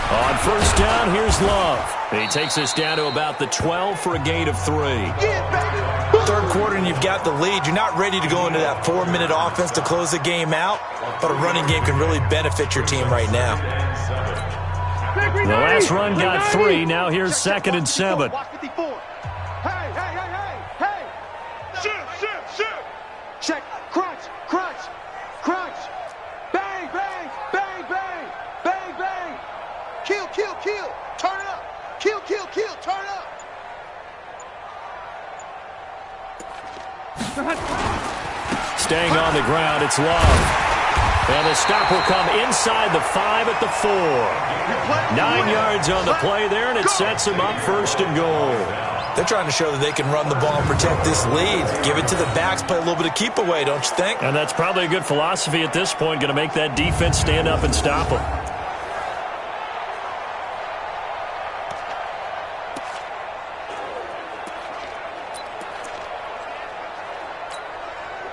On 1st down, here's Love. He takes us down to about the 12 for a gain of 3. Yeah, baby. 3rd quarter and you've got the lead. You're not ready to go into that 4-minute offense to close the game out, but a running game can really benefit your team right now. The last run got 3. Now here's 2nd and 7. Watch 54. Hey, hey, hey, hey, hey. Shoot, shoot, shoot. Check. Crunch, crunch, crunch. Bang, bang, bang, bang, bang, bang. Kill, kill, kill. Turn up. Kill, kill, kill. Turn up. Staying on the ground, it's Love. And the stop will come inside the 5 at the 4. 9 yards on the play there, and it sets him up 1st and goal. They're trying to show that they can run the ball and protect this lead. Give it to the backs, play a little bit of keep away, don't you think? And that's probably a good philosophy at this point, going to make that defense stand up and stop them.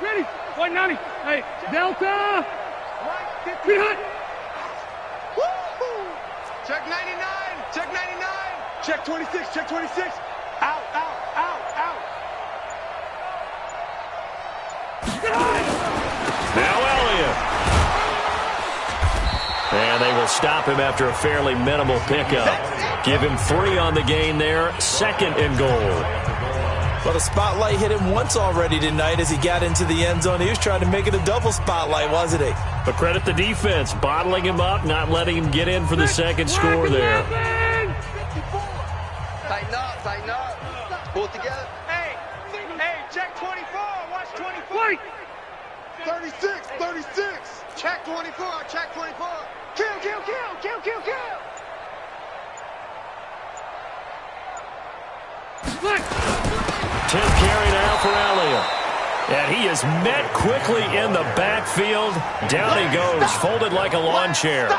Ready. 190. Hey, Delta. Be hot. Woo-hoo. Check 99. Check 99. Check 26. Check 26. Out, out, out, out. Now Elliott. And they will stop him after a fairly minimal pickup. Give him 3 on the gain there. 2nd and goal. Well, the spotlight hit him once already tonight as he got into the end zone. He was trying to make it a double spotlight, wasn't he? But credit the defense, bottling him up, not letting him get in for the 2nd score there. Tighten up, tighten up. Pull it together. Hey, hey, check 24. Watch 24. Wait. 36, 36. Check 24, check 24. Kill, kill, kill, kill, kill, kill. Look. 10th carry now for Elliott. And he is met quickly in the backfield. Down he goes, folded like a lawn chair.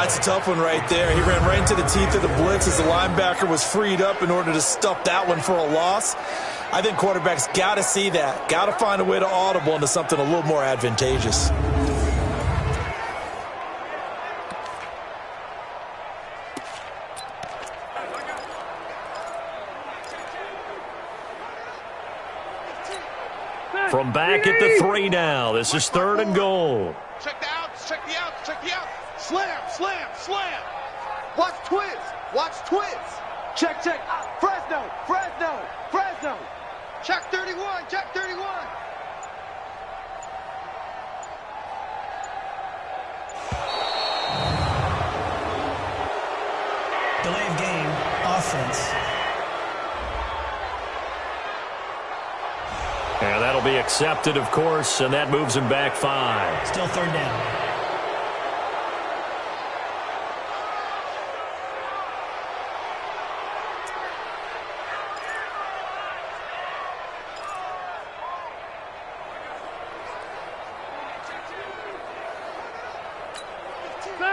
It's a tough one right there. He ran right into the teeth of the blitz as the linebacker was freed up in order to stuff that one for a loss. I think quarterbacks got to see that. Got to find a way to audible into something a little more advantageous. From back at the 3 now. This is 3rd and goal. Check the outs. check the outs, check the outs. Slam, slam, slam. Watch twist, watch twist. Check, check. Fresno, Fresno, Fresno. Check 31, check 31. Delay of game, offense. And that'll be accepted, of course, and that moves him back 5. Still third down.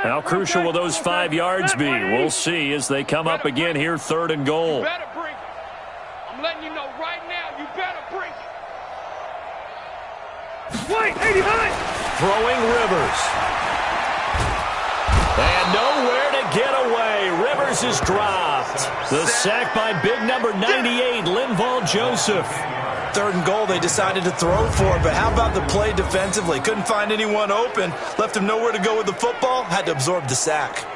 How crucial will those 5 yards be? We'll see as they come up again here, 3rd and goal. You better bring it. I'm letting you know right now, you better bring it. Wait, 89. Throwing Rivers. And nowhere to get away. Rivers is dropped. The sack by big number 98, Linval Joseph. 3rd and goal, they decided to throw for it, but how about the play defensively? Couldn't find anyone open, left him nowhere to go with the football, had to absorb the sack.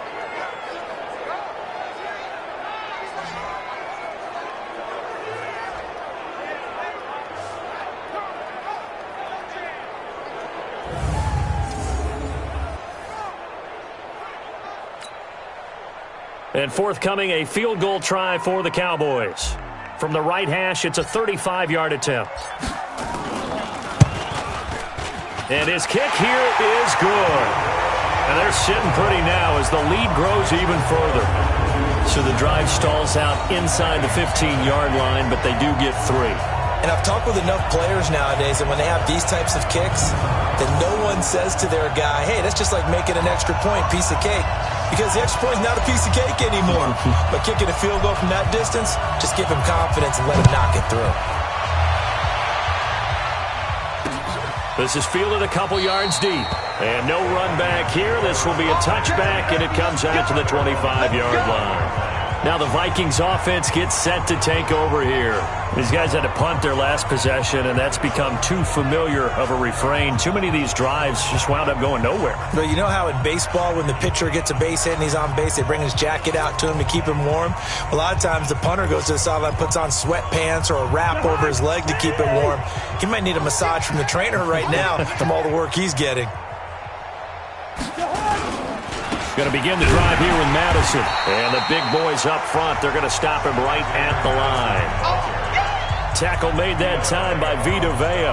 And forthcoming, a field goal try for the Cowboys. From the right hash, it's a 35-yard attempt. And his kick here is good. And they're sitting pretty now as the lead grows even further. So the drive stalls out inside the 15-yard line, but they do get 3. And I've talked with enough players nowadays, and when they have these types of kicks, then no one says to their guy, hey, that's just like making an extra point, piece of cake. Because the extra point is not a piece of cake anymore. But kicking a field goal from that distance, just give him confidence and let him knock it through. This is fielded a couple yards deep. And no run back here. This will be a touchback, and it comes out to the 25-yard line. Now the Vikings offense gets set to take over here. These guys had to punt their last possession, and that's become too familiar of a refrain. Too many of these drives just wound up going nowhere. But you know how in baseball, when the pitcher gets a base hit and he's on base, they bring his jacket out to him to keep him warm? A lot of times the punter goes to the sideline, puts on sweatpants or a wrap over his leg to keep it warm. He might need a massage from the trainer right now from all the work he's getting. Going to begin the drive here with Madison. And the big boys up front, they're going to stop him right at the line. Tackle made that time by Vita Vea.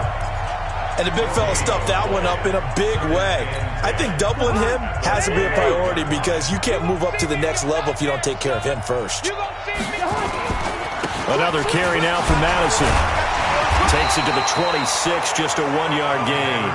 And the big fella stuffed that one up in a big way. I think doubling him has to be a priority because you can't move up to the next level if you don't take care of him first. Another carry now for Madison. Takes it to the 26, just a 1-yard gain.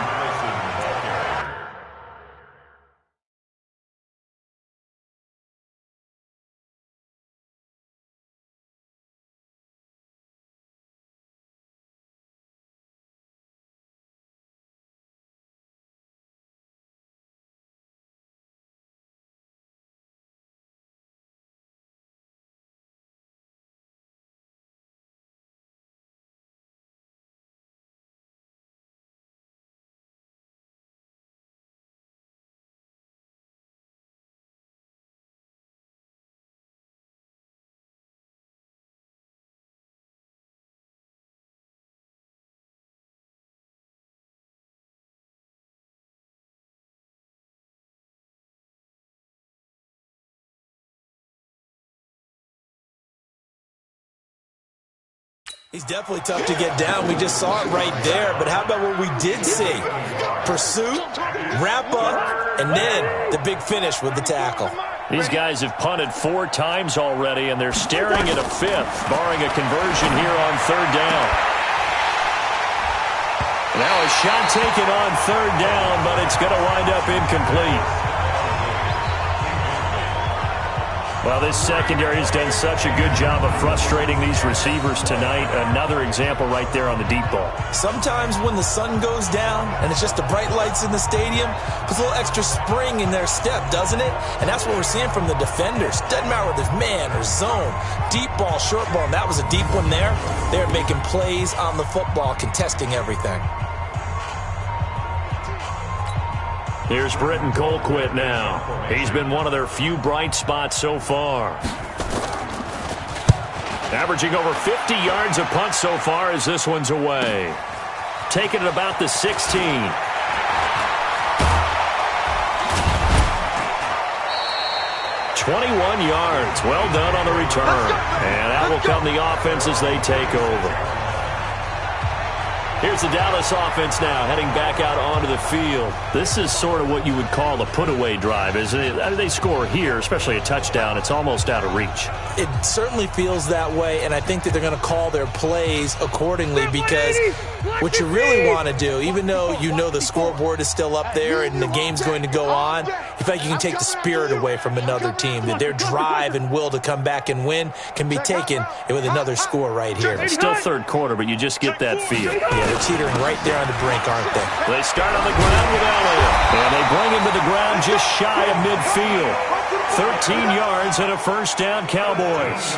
He's definitely tough to get down. We just saw it right there. But how about what we did see? Pursuit, wrap up, and then the big finish with the tackle. These guys have punted 4 times already, and they're staring at a 5th, barring a conversion here on 3rd down. Now a shot taken on 3rd down, but it's going to wind up incomplete. Well, this secondary has done such a good job of frustrating these receivers tonight. Another example right there on the deep ball. Sometimes when the sun goes down and it's just the bright lights in the stadium, puts a little extra spring in their step, doesn't it? And that's what we're seeing from the defenders. Doesn't matter whether it's man or zone, deep ball, short ball, and that was a deep one there. They're making plays on the football, contesting everything. Here's Britton Colquitt now. He's been one of their few bright spots so far. Averaging over 50 yards a punt so far as this one's away. Taking it about the 16. 21 yards. Well done on the return. And that will come the offense as they take over. Here's the Dallas offense now, heading back out onto the field. This is sort of what you would call a put-away drive, isn't it? They score here, especially a touchdown. It's almost out of reach. It certainly feels that way, and I think that they're going to call their plays accordingly because what you really want to do, even though you know the scoreboard is still up there and the game's going to go on, you feel like you can take the spirit away from another team, that their drive and will to come back and win can be taken with another score right here. It's still third quarter, but you just get that feel. Yeah, they're teetering right there on the brink, aren't they? They start on the ground with Elliott, and they bring him to the ground just shy of midfield. 13 yards and a first down, Cowboys.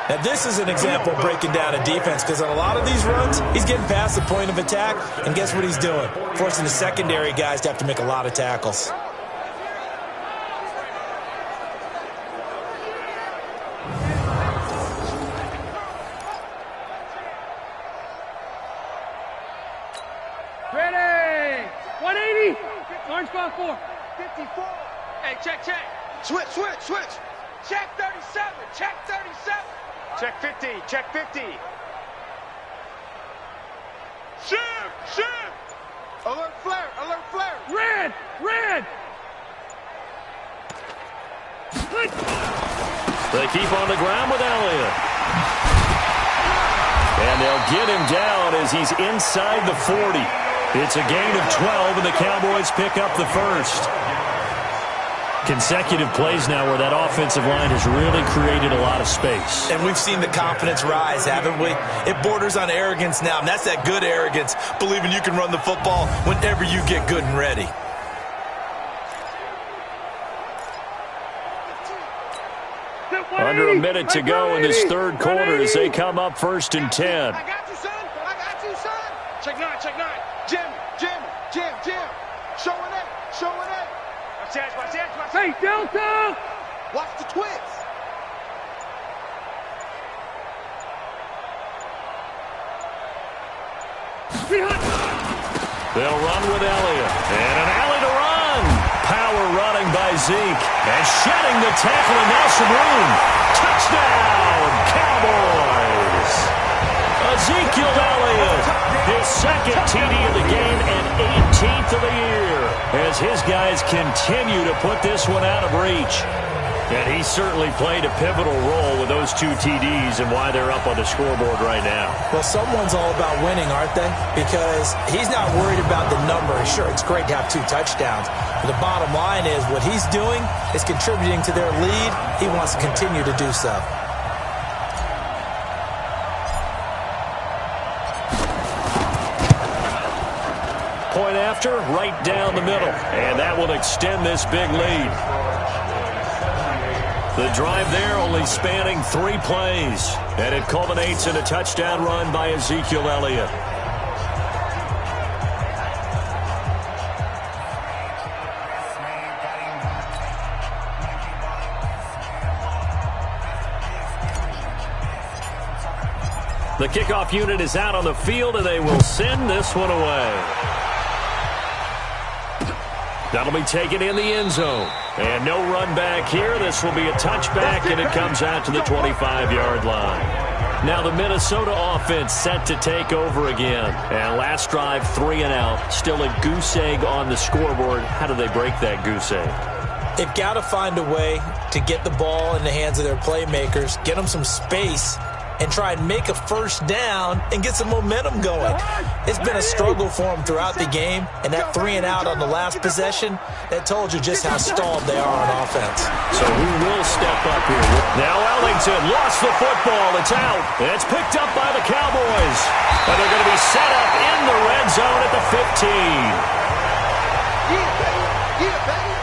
Now, this is an example of breaking down a defense because on a lot of these runs, he's getting past the point of attack, and guess what he's doing? Forcing the secondary guys to have to make a lot of tackles. Ready! 180! Orange ball 4. 54. Hey, check. Switch. Check 37. Check 37. Check 50. Check 50. Shift. Alert flare. Red. They keep on the ground with Elliott. And they'll get him down as he's inside the 40. It's a gain of 12, and the Cowboys pick up the first. Consecutive plays now where that offensive line has really created a lot of space. And we've seen the confidence rise, haven't we? It borders on arrogance now, and that's that good arrogance, believing you can run the football whenever you get good and ready. Under a minute to go in this third quarter as they come up 1st and 10. I got you, son. Check 9. Jim. Showing it. Watch it. Hey, Delta! Watch the twist. They'll run with Elliott. And an alley to run. Power running by Zeke. And shedding the tackle, and now some room. Touchdown, Cowboys. Ezekiel Elliott, his second TD of the game and 18th of the year, as his guys continue to put this one out of reach. And he certainly played a pivotal role with those 2 TDs and why they're up on the scoreboard right now. Well, someone's all about winning, aren't they? Because he's not worried about the number. Sure, it's great to have 2 touchdowns. But the bottom line is what he's doing is contributing to their lead. He wants to continue to do so. Point after, right down the middle. And that will extend this big lead. The drive there only spanning 3 plays. And it culminates in a touchdown run by Ezekiel Elliott. The kickoff unit is out on the field, and they will send this one away. That'll be taken in the end zone. And no run back here. This will be a touchback, and it comes out to the 25-yard line. Now the Minnesota offense set to take over again. And last drive, 3 and out. Still a goose egg on the scoreboard. How do they break that goose egg? They've got to find a way to get the ball in the hands of their playmakers, get them some space, and try and make a first down and get some momentum going. It's been a struggle for them throughout the game, and that 3 and out on the last possession, that told you just how stalled they are on offense. So who will step up here? Now Ellington lost the football. It's out. And it's picked up by the Cowboys. And they're going to be set up in the red zone at the 15. Yeah, baby.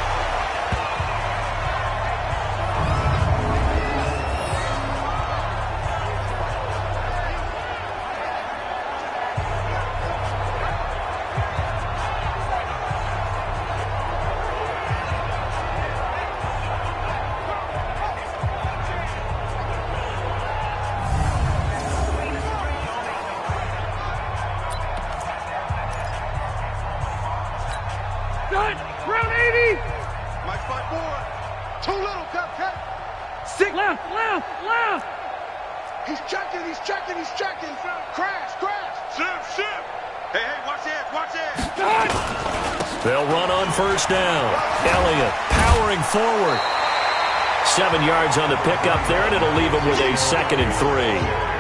Round 80. Might fight more. Too little, cut. 6. Left. He's checking. Crash. Shift. Hey, watch it. They'll run on first down. Elliott powering forward. 7 yards on the pickup there, and it'll leave him with a 2nd and 3.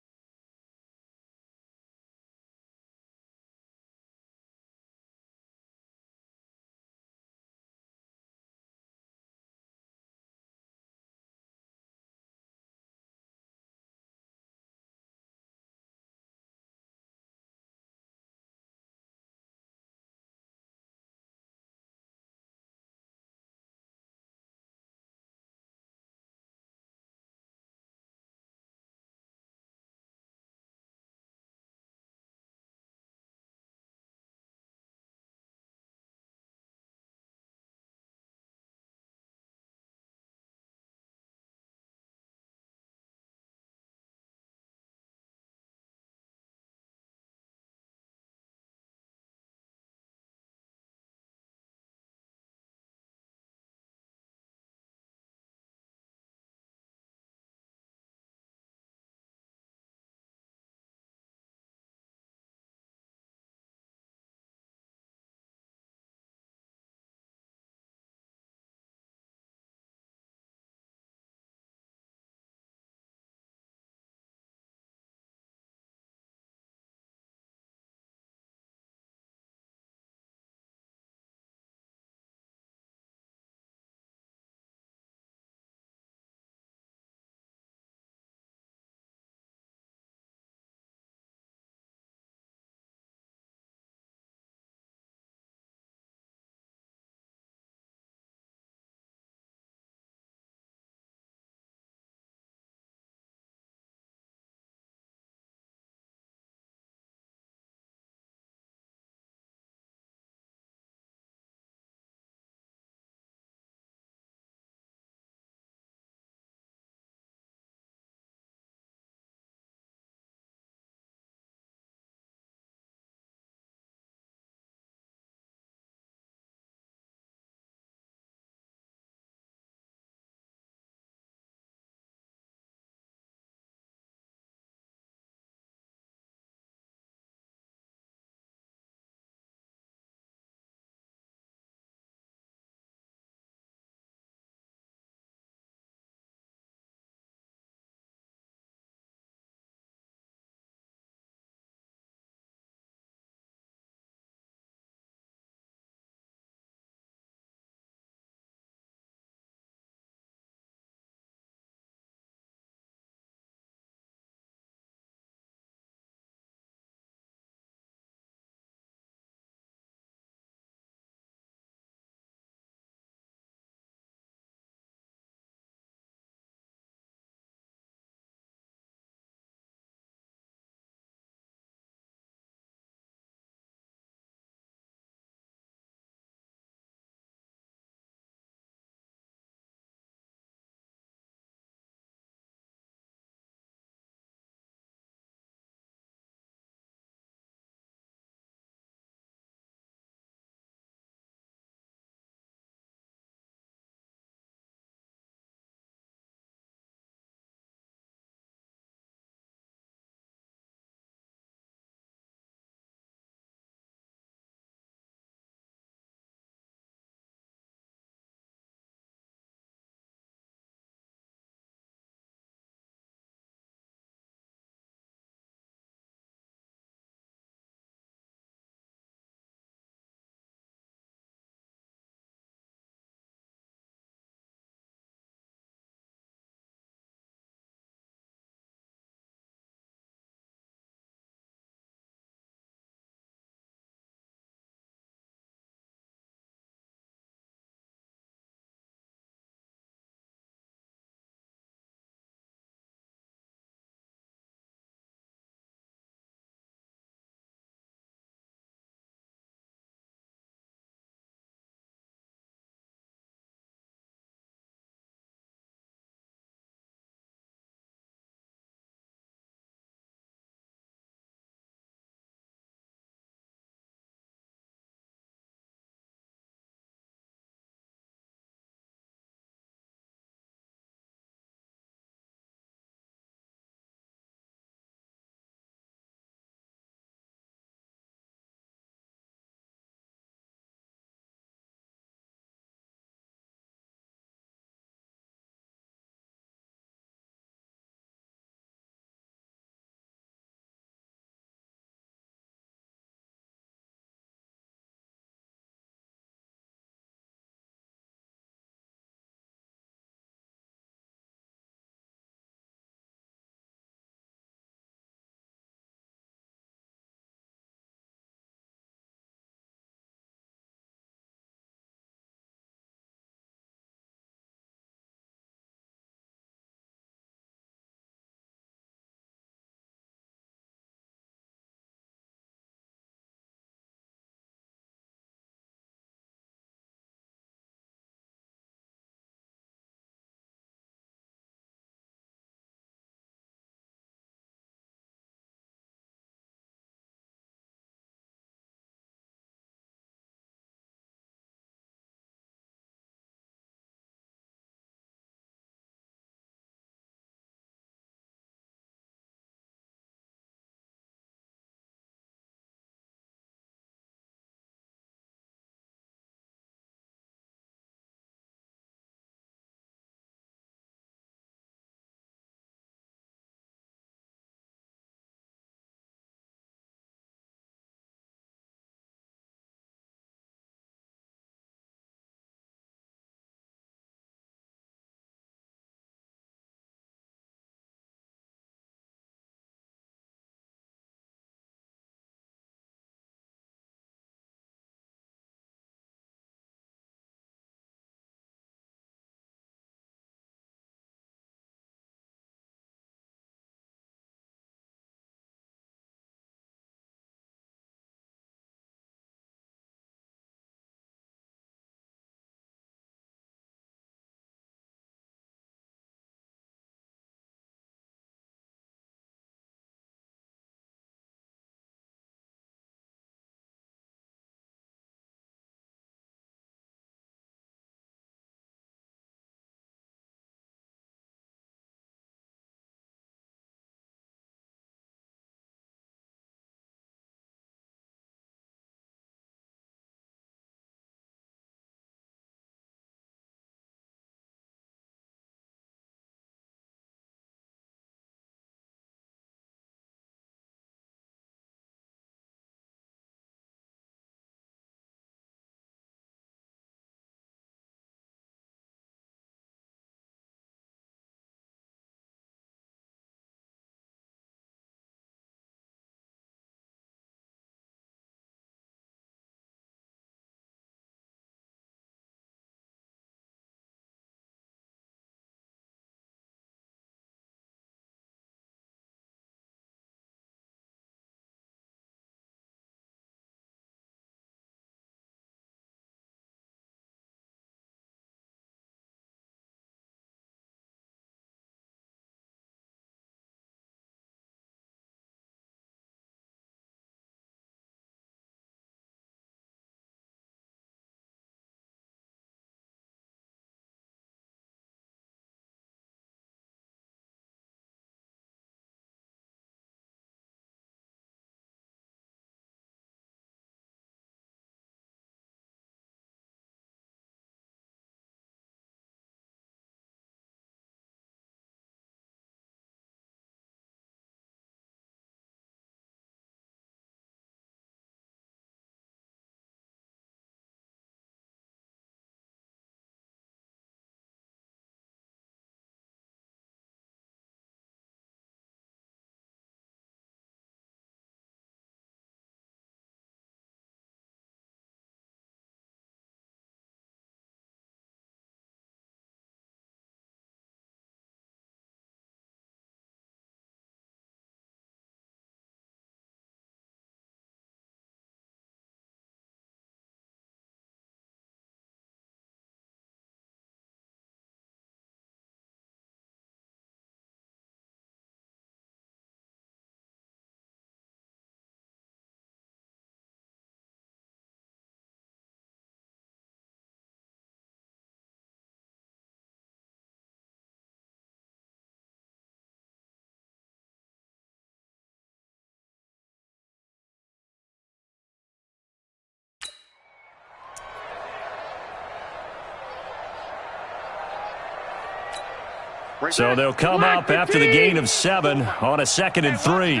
So they'll come up after the gain of 7 on a 2nd and 3.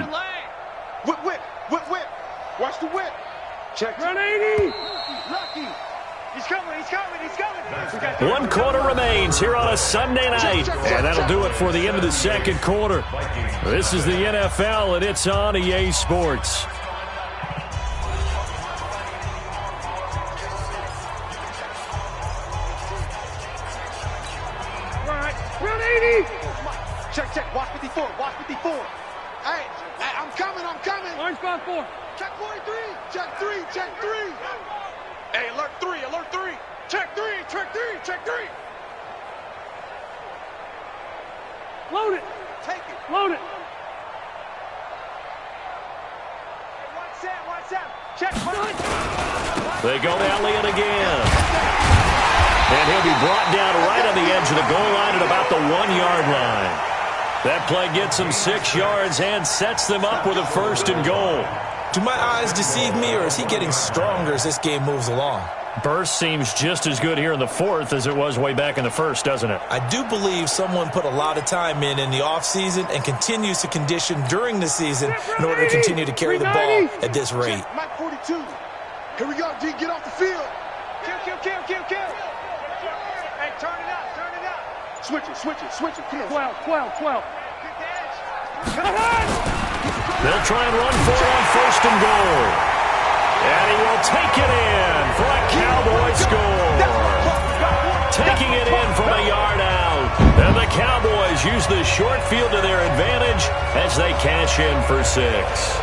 Whip, whip, whip, whip. Watch the whip. Check. Run 80. Lucky. He's coming, he's coming, he's coming. 1 quarter remains here on a Sunday night. And that'll do it for the end of the 2nd quarter. This is the NFL, and it's on EA Sports. Run 80. Check, check. Watch 54. Watch 54. Hey, I'm coming, I'm coming. Orange spot 4. Check 43. Check 3, check 3. Hey, alert 3, alert 3. Check 3, check 3, check 3. Load it. Take it. Load it. Watch that. Check 1. They go to Elliott again. And he'll be brought down right on the edge of the goal line at about the 1-yard line. That play gets them 6 yards and sets them up with a 1st and goal. Do my eyes deceive me, or is he getting stronger as this game moves along? Burst seems just as good here in the 4th as it was way back in the 1st, doesn't it? I do believe someone put a lot of time in the offseason and continues to condition during the season in order to continue to carry the ball at this rate. Mike 42. Here we go, D. Get off the field. Kill. Hey, turn it up. Switch it. Come on. 12. They'll try and run for it on 1st and goal. And he will take it in for a Cowboy score. Taking it in from a yard out. And the Cowboys use the short field to their advantage as they cash in for 6.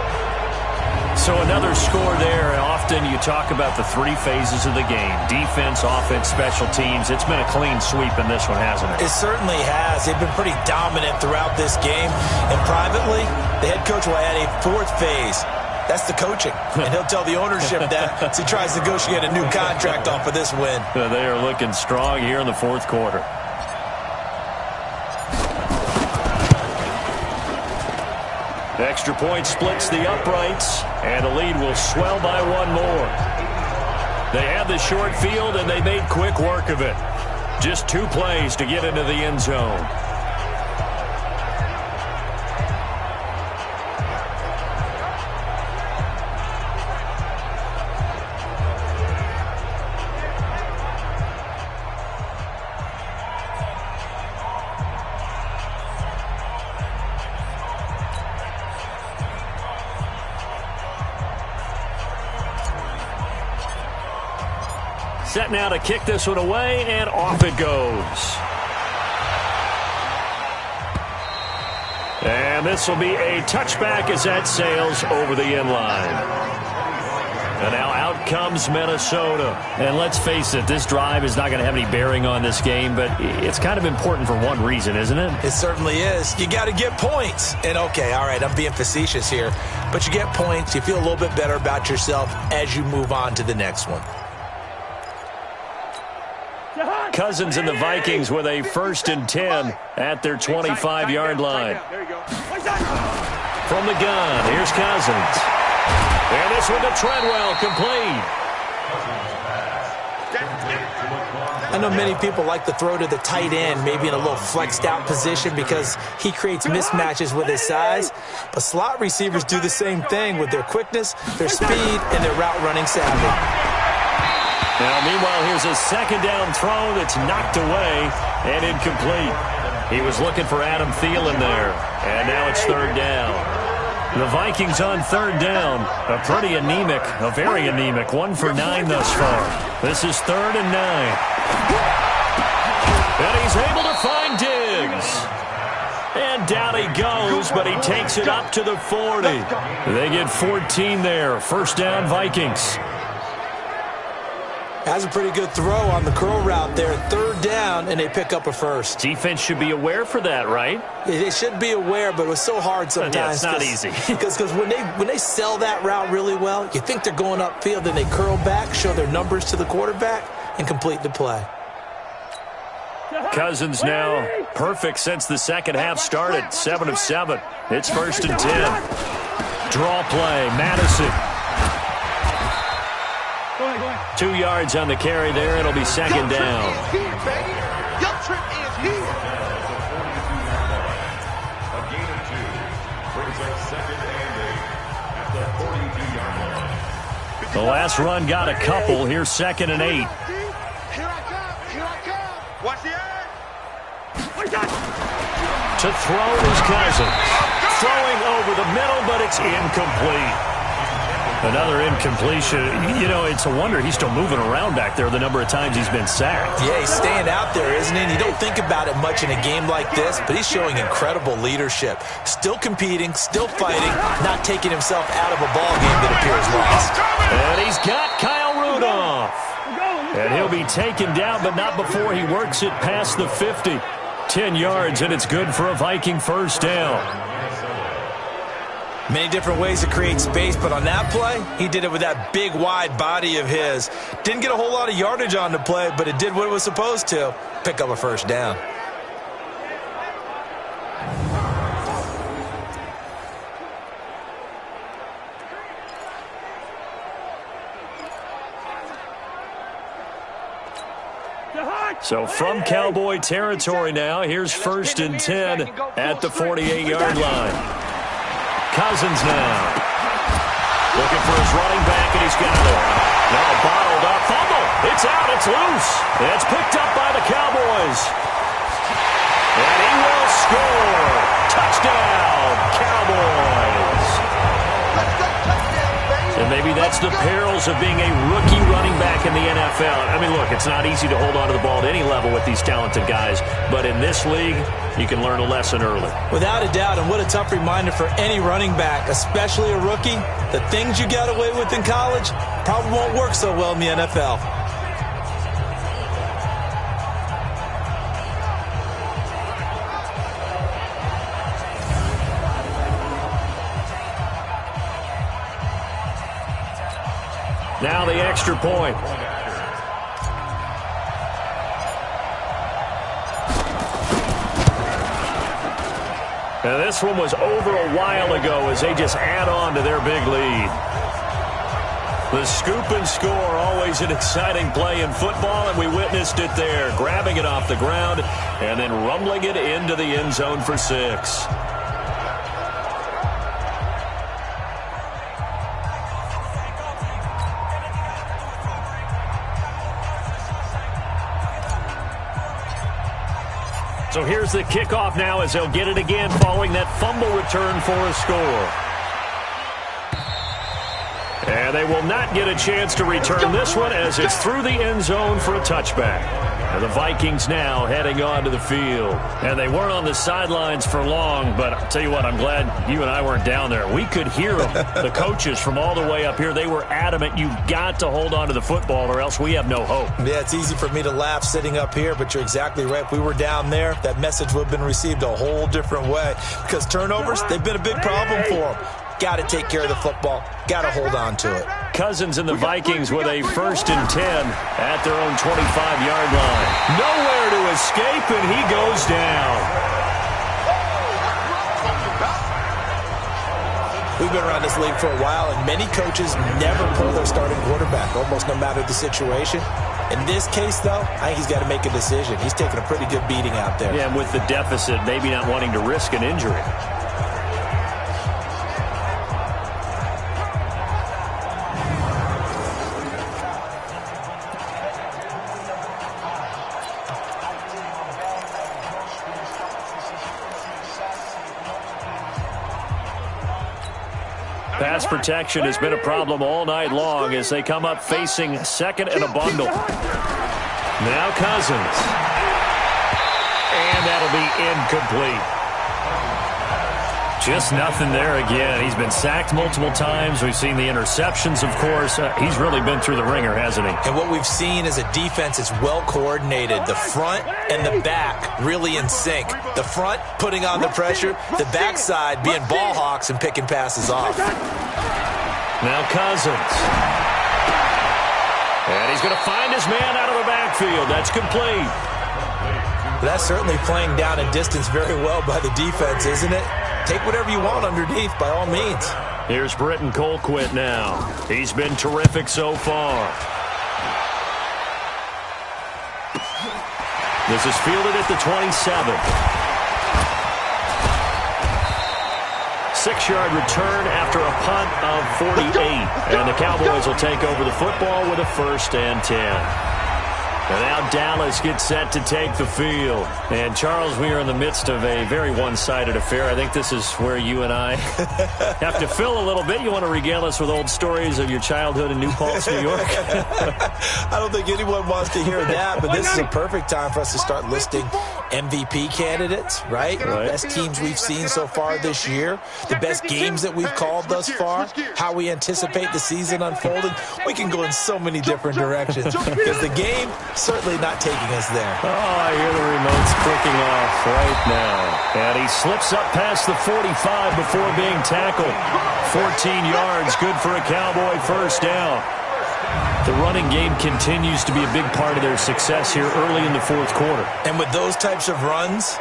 So another score there, and often you talk about the 3 phases of the game. Defense, offense, special teams. It's been a clean sweep in this one, hasn't it? It certainly has. They've been pretty dominant throughout this game. And privately, the head coach will add a 4th phase. That's the coaching. And he'll tell the ownership that as he tries to negotiate a new contract off of this win. They are looking strong here in the 4th quarter. The extra point splits the uprights, and the lead will swell by 1 more. They had the short field, and they made quick work of it. Just 2 plays to get into the end zone. Set now to kick this one away, and off it goes. And this will be a touchback as that sails over the end line. And now out comes Minnesota. And let's face it, this drive is not going to have any bearing on this game, but it's kind of important for one reason, isn't it? It certainly is. You got to get points. And okay, all right, I'm being facetious here, but you get points, you feel a little bit better about yourself as you move on to the next one. Cousins and the Vikings with a 1st and 10 at their 25-yard line. From the gun, here's Cousins. And this one to Treadwell, complete. I know many people like to throw to the tight end, maybe in a little flexed out position because he creates mismatches with his size. But slot receivers do the same thing with their quickness, their speed, and their route running savvy. Now, meanwhile, here's a 2nd down throw that's knocked away and incomplete. He was looking for Adam Thielen there, and now it's 3rd down. The Vikings on 3rd down, a pretty anemic, a very anemic, 1 for 9 thus far. This is 3rd and 9. And he's able to find Diggs. And down he goes, but he takes it up to the 40. They get 14 there, 1st down Vikings. Has a pretty good throw on the curl route there. 3rd down, and they pick up a 1st. Defense should be aware for that, right? They should be aware, but it was so hard sometimes. Yeah, it's not easy. Because when they sell that route really well, you think they're going upfield, then they curl back, show their numbers to the quarterback, and complete the play. Cousins now perfect since the 2nd half started. 7 of 7. It's 1st and 10. Draw play, Madison. 2 yards on the carry there. It'll be 2nd down. The last run got a couple. Here's 2nd and 8. Here I come. Here I come. Watch the eye. To throw is Cousins. Throwing over the middle, but it's incomplete. Another incompletion. You know, it's a wonder he's still moving around back there the number of times he's been sacked. Yeah, he's staying out there, isn't he? And you don't think about it much in a game like this, but he's showing incredible leadership. Still competing, still fighting, not taking himself out of a ball game that appears lost. And he's got Kyle Rudolph. And he'll be taken down, but not before he works it past the 50. 10 yards, and it's good for a Viking first down. Many different ways to create space, but on that play, he did it with that big, wide body of his. Didn't get a whole lot of yardage on the play, but it did what it was supposed to. Pick up a first down. So from Cowboy territory now, here's 1st and 10 at the 48-yard line. Cousins now. Looking for his running back, and he's got it. Now bottled up. Fumble. It's out. It's loose. It's picked up by the Cowboys. And he will score. Touchdown, Cowboys. And maybe that's the perils of being a rookie running back in the NFL. I mean, look, it's not easy to hold on to the ball at any level with these talented guys. But in this league, you can learn a lesson early. Without a doubt, and what a tough reminder for any running back, especially a rookie. The things you got away with in college probably won't work so well in the NFL. Now the extra point. And this one was over a while ago as they just add on to their big lead. The scoop and score, always an exciting play in football, and we witnessed it there. Grabbing it off the ground and then rumbling it into the end zone for 6. So here's the kickoff now as they'll get it again following that fumble return for a score. And they will not get a chance to return this one as it's through the end zone for a touchback. And the Vikings now heading onto the field. And they weren't on the sidelines for long, but I'll tell you what, I'm glad you and I weren't down there. We could hear them, the coaches from all the way up here. They were adamant, you've got to hold on to the football or else we have no hope. Yeah, it's easy for me to laugh sitting up here, but you're exactly right. If we were down there, that message would have been received a whole different way. Because turnovers, they've been a big problem for them. Got to take care of the football. Got to hold on to it. Cousins and the Vikings with a 1st and 10 at their own 25-yard line. Nowhere to escape, and he goes down. We've been around this league for a while, and many coaches never pull their starting quarterback, almost no matter the situation. In this case, though, I think he's got to make a decision. He's taking a pretty good beating out there. Yeah, and with the deficit, maybe not wanting to risk an injury. Pass protection has been a problem all night long as they come up facing 2nd and a bundle. Now Cousins. And that'll be incomplete. Just nothing there again. He's been sacked multiple times. We've seen the interceptions, of course. He's really been through the ringer, hasn't he? And what we've seen is a defense that's well coordinated. The front and the back really in sync. The front putting on the pressure. The backside being ball hawks and picking passes off. Now Cousins. And he's going to find his man out of the backfield. That's complete. That's certainly playing down a distance very well by the defense, isn't it? Take whatever you want underneath, by all means. Here's Britton Colquitt now. He's been terrific so far. This is fielded at the 27. 6-yard return after a punt of 48. And the Cowboys will take over the football with a 1st and 10. And now Dallas gets set to take the field. And, Charles, we are in the midst of a very one-sided affair. I think this is where you and I have to fill a little bit. You want to regale us with old stories of your childhood in New Paltz, New York? I don't think anyone wants to hear that, but this is a perfect time for us to start listing MVP candidates, right? The best teams we've seen so far this year, the best games that we've called thus far, how we anticipate the season unfolding. We can go in so many different directions because the game certainly not taking us there. Oh, I hear the remote's clicking off right now. And he slips up past the 45 before being tackled. 14 yards, good for a Cowboy 1st down. The running game continues to be a big part of their success here early in the 4th quarter. And with those types of runs,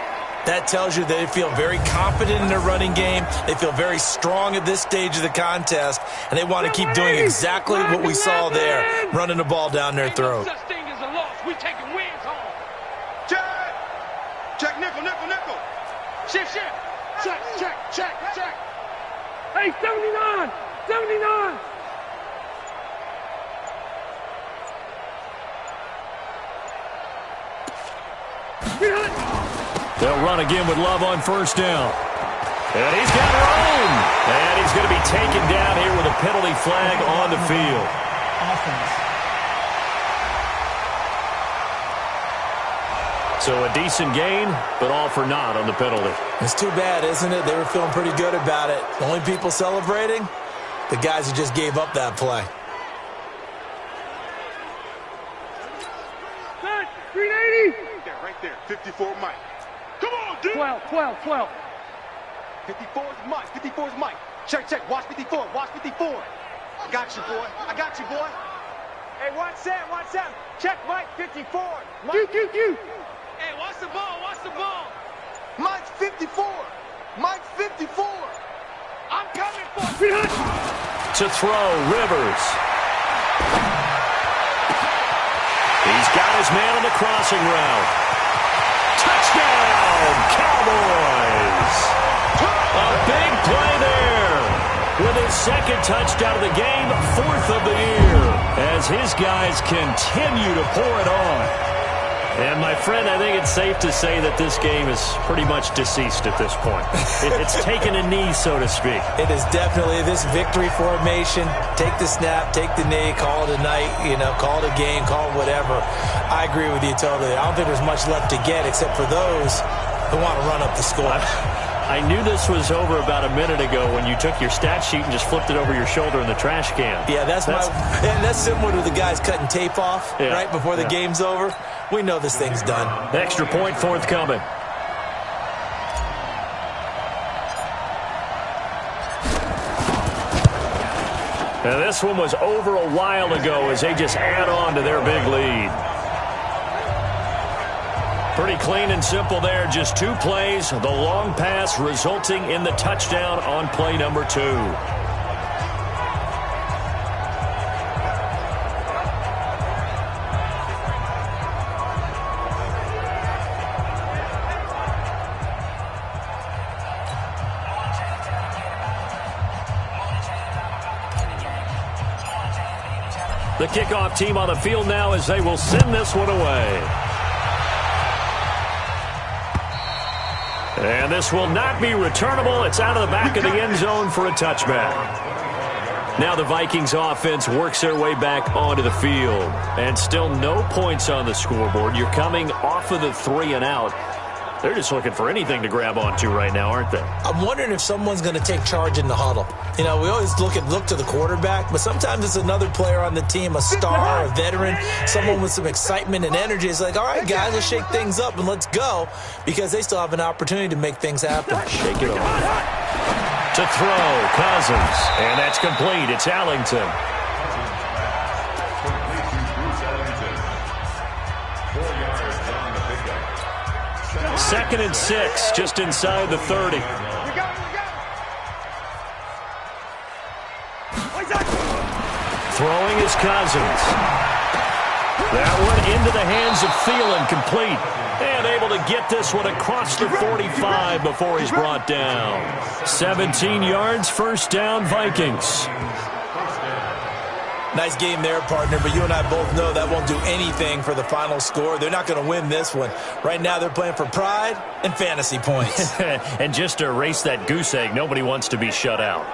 that tells you that they feel very confident in their running game. They feel very strong at this stage of the contest, and they want to keep doing exactly what we saw there, running the ball down their throat. We taking wins home. Check, nickel. Shift. Check. Hey, 79. They'll run again with Love on 1st down. And he's got room. And he's going to be taken down here with a penalty flag on the field. Offense. So a decent gain, but all for naught on the penalty. It's too bad, isn't it? They were feeling pretty good about it. The only people celebrating, the guys who just gave up that play. 380. Right there. 54 Mike. Come on, dude. 12. 54's Mike. Check. Watch 54. I got you, boy. Hey, watch that. Check Mike 54. Q. Hey, watch the ball. Mike's 54. I'm coming for you. To throw, Rivers. He's got his man on the crossing route. Touchdown, Cowboys. A big play there. With his 2nd touchdown of the game, 4th of the year. As his guys continue to pour it on. And, my friend, I think it's safe to say that this game is pretty much deceased at this point. It's taken a knee, so to speak. It is definitely this victory formation. Take the snap, take the knee, call it a night, call it a game, call it whatever. I agree with you totally. I don't think there's much left to get except for those who want to run up the score. I knew this was over about a minute ago when you took your stat sheet and just flipped it over your shoulder in the trash can. Yeah, that's similar to the guys cutting tape off right before the game's over. We know this thing's done. Extra point forthcoming. Now this one was over a while ago as they just add on to their big lead. Pretty clean and simple there. Just 2 plays. The long pass resulting in the touchdown on play number 2. The kickoff team on the field now as they will send this one away. And this will not be returnable. It's out of the back of the end zone for a touchback. Now the Vikings offense works their way back onto the field. And still no points on the scoreboard. You're coming off of the 3 and out. They're just looking for anything to grab onto right now, aren't they? I'm wondering if someone's going to take charge in the huddle. We always look to the quarterback, but sometimes it's another player on the team, a star, a veteran, someone with some excitement and energy. It's like, all right, guys, let's shake things up and let's go, because they still have an opportunity to make things happen. Shake it off. To throw, Cousins, and that's complete. It's Allington. Second and 6, just inside the 30. Throwing is Cousins. That one into the hands of Thielen, complete. And able to get this one across the 45 before he's brought down. 17 yards, first down, Vikings. Nice game there, partner, but you and I both know that won't do anything for the final score. They're not going to win this one. Right now, they're playing for pride and fantasy points. And just to erase that goose egg, nobody wants to be shut out.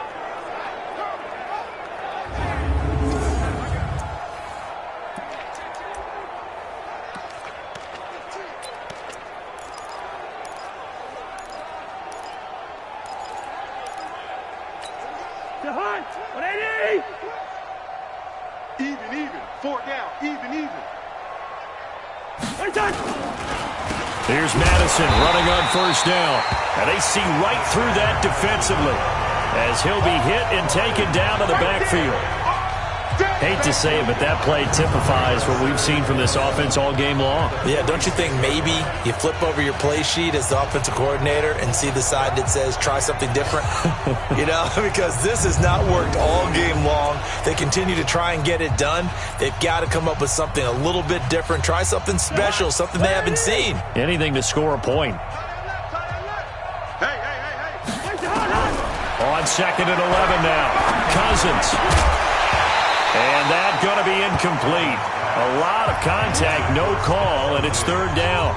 Here's Madison running on first down. And they see right through that defensively as he'll be hit and taken down to the backfield. Hate to say it, but that play typifies what we've seen from this offense all game long. Yeah, don't you think maybe you flip over your play sheet as the offensive coordinator and see the side that says try something different? You know, because this has not worked all game long. They continue to try and get it done. They've got to come up with something a little bit different. Try something special, something they haven't seen. Anything to score a point. On second and 11 now. Cousins. And that's going to be incomplete. A lot of contact, no call, and it's third down.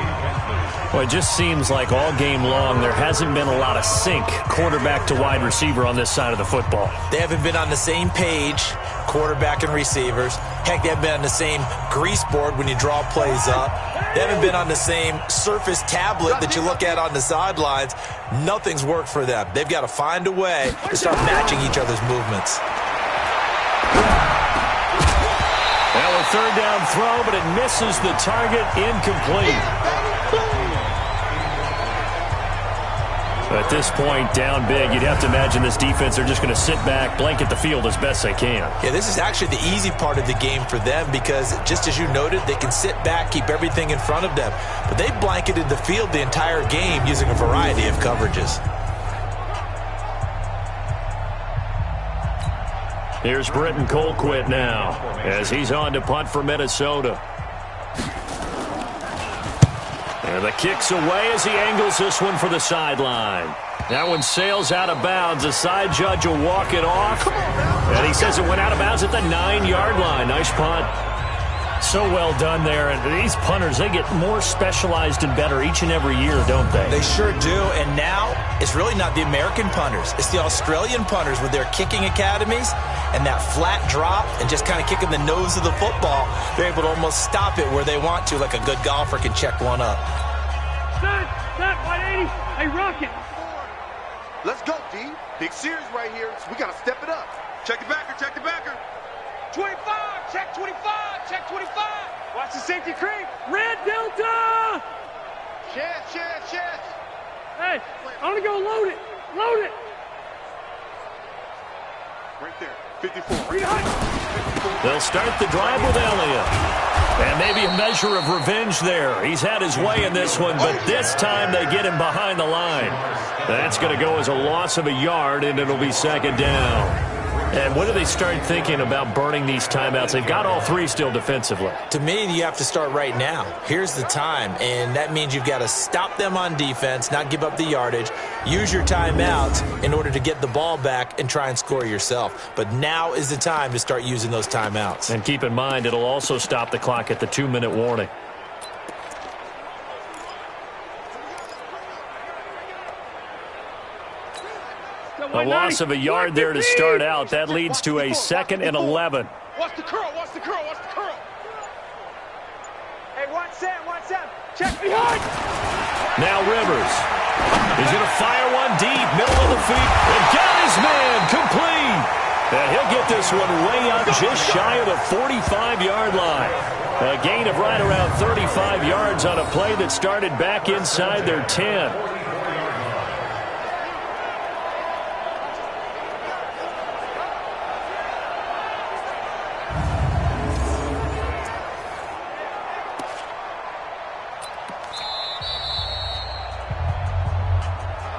Well, it just seems like all game long there hasn't been a lot of sync quarterback to wide receiver on this side of the football. They haven't been on the same page, quarterback and receivers. Heck, they haven't been on the same grease board when you draw plays up. They haven't been on the same Surface tablet that you look at on the sidelines. Nothing's worked for them. They've got to find a way to start matching each other's movements. Well, a third down throw, but it misses the target, incomplete. At this point, down big, you'd have to imagine this defense are just going to sit back, blanket the field as best they can. Yeah, this is actually the easy part of the game for them because, just as you noted, they can sit back, keep everything in front of them. But they blanketed the field the entire game using a variety of coverages. Here's Britton Colquitt now as he's on to punt for Minnesota. And the kick's away as he angles this one for the sideline. That one sails out of bounds. The side judge will walk it off. And he says it went out of bounds at the 9-yard line. Nice punt. So well done there. And these punters, they get more specialized and better each and every year, don't they? They sure do. And now it's really not the American punters. It's the Australian punters with their kicking academies and that flat drop and just kind of kicking the nose of the football. They're able to almost stop it where they want to, like a good golfer can check one up. Set, 180. Hey, Rocket. Let's go, D. Big series right here, so we got to step it up. Check the backer, check the backer. 25, check 25, check 25. Watch the safety creep. Red Delta. Chest. Hey, I'm going to go load it. Load it. Right there, 54. They'll start the drive with Elliott. And maybe a measure of revenge there. He's had his way in this one, but this time they get him behind the line. That's going to go as a loss of a yard, and it'll be second down. And when do they start thinking about burning these timeouts? They've got all three still defensively. To me, you have to start right now. Here's the time, and that means you've got to stop them on defense, not give up the yardage, use your timeouts in order to get the ball back and try and score yourself. But now is the time to start using those timeouts. And keep in mind, it'll also stop the clock at the 2-minute warning. A loss of a yard there to start out. That leads to a 2nd and 11. Watch the curl. Hey, one set. Check behind. Now Rivers. He's going to fire one deep, middle of the feet, and got his man complete. And he'll get this one way up just shy of the 45-yard line. A gain of right around 35 yards on a play that started back inside their 10.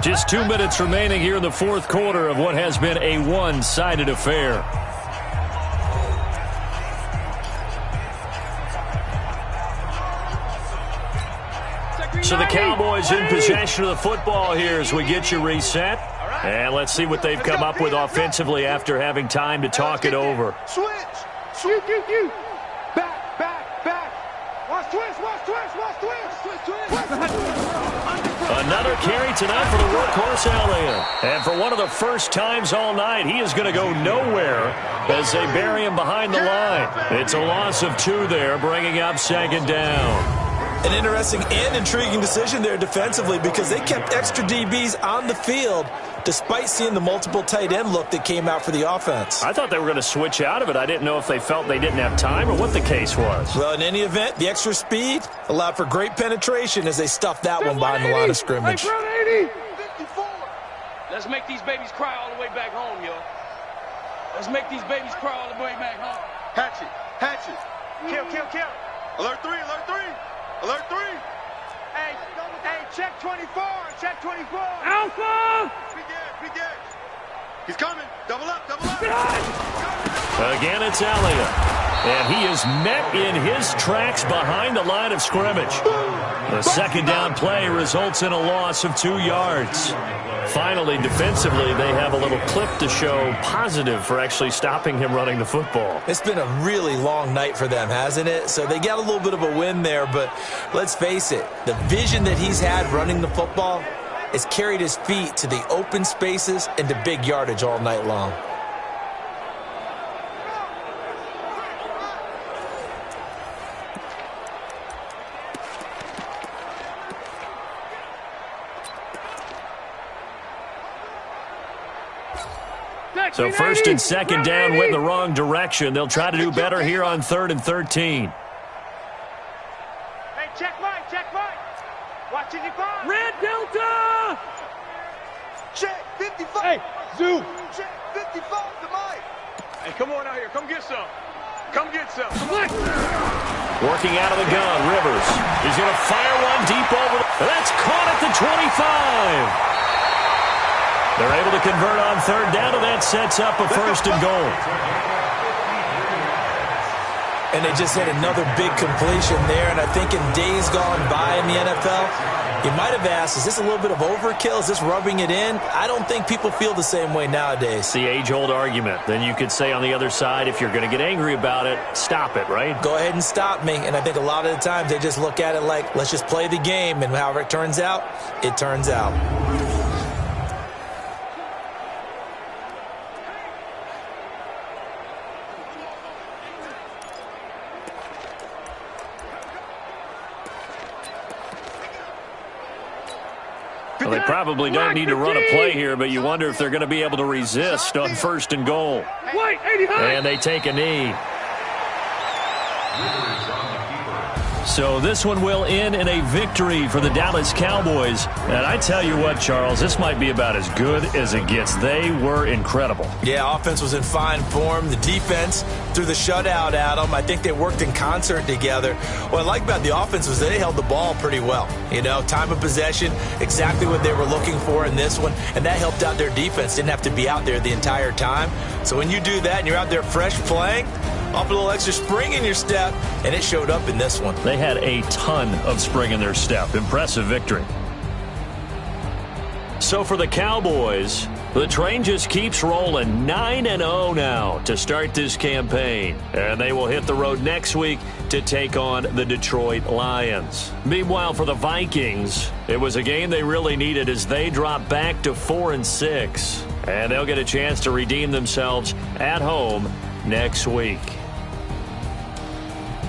Just 2 minutes remaining here in the fourth quarter of what has been a one-sided affair. So the Cowboys in possession of the football here as we get you reset. And let's see what they've come up with offensively after having time to talk it over. Switch. Back. Watch twist. Another carry tonight for the workhorse Elliott. And for one of the first times all night, he is going to go nowhere as they bury him behind the line. It's a loss of 2 there, bringing up 2nd down. An interesting and intriguing decision there defensively because they kept extra DBs on the field despite seeing the multiple tight end look that came out for the offense. I thought they were going to switch out of it. I didn't know if they felt they didn't have time or what the case was. Well, in any event, the extra speed allowed for great penetration as they stuffed that one behind the line of scrimmage. 54. Let's make these babies cry all the way back home, yo. Let's make these babies cry all the way back home. Hatchet. Kill. Alert 3. Hey, check 24. Alpha! Big edge. He's coming. Double up. Again, it's Elliott. And he is met in his tracks behind the line of scrimmage. The 2nd down play results in a loss of 2 yards. Finally, defensively, they have a little clip to show positive for actually stopping him running the football. It's been a really long night for them, hasn't it? So they got a little bit of a win there, but let's face it, the vision that he's had running the football has carried his feet to the open spaces and to big yardage all night long. So 1st and 2nd down went in the wrong direction. They'll try to do better here on 3rd and 13. Hey, check Mike. Watch it, Red Delta! Check 55. Hey, Zoo! Check 55 to Mike. Hey, come on out here. Come get some. Working out of the gun, Rivers. He's going to fire one deep over. That's caught at the 25. They're able to convert on 3rd down, and that sets up a 1st and goal. And they just had another big completion there, and I think in days gone by in the NFL, you might have asked, is this a little bit of overkill? Is this rubbing it in? I don't think people feel the same way nowadays. It's the age-old argument. Then you could say on the other side, if you're going to get angry about it, stop it, right? Go ahead and stop me. And I think a lot of the times they just look at it like, let's just play the game, and however it turns out, it turns out. Well, they probably don't need to run a play here, but you wonder if they're going to be able to resist on 1st and goal. And they take a knee. So this one will end in a victory for the Dallas Cowboys. And I tell you what, Charles, this might be about as good as it gets. They were incredible. Yeah, offense was in fine form. The defense threw the shutout at them. I think they worked in concert together. What I like about the offense was they held the ball pretty well. You know, time of possession, exactly what they were looking for in this one. And that helped out their defense. Didn't have to be out there the entire time. So when you do that and you're out there fresh playing, off a little extra spring in your step, and it showed up in this one. They had a ton of spring in their step. Impressive victory. So for the Cowboys, the train just keeps rolling 9-0 now to start this campaign. And they will hit the road next week to take on the Detroit Lions. Meanwhile, for the Vikings, it was a game they really needed as they dropped back to 4-6. And they'll get a chance to redeem themselves at home next week.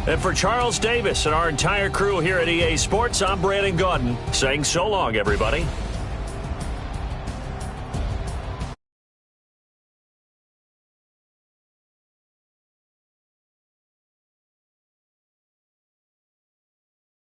And for Charles Davis and our entire crew here at EA Sports, I'm Brandon Gaudin saying so long, everybody.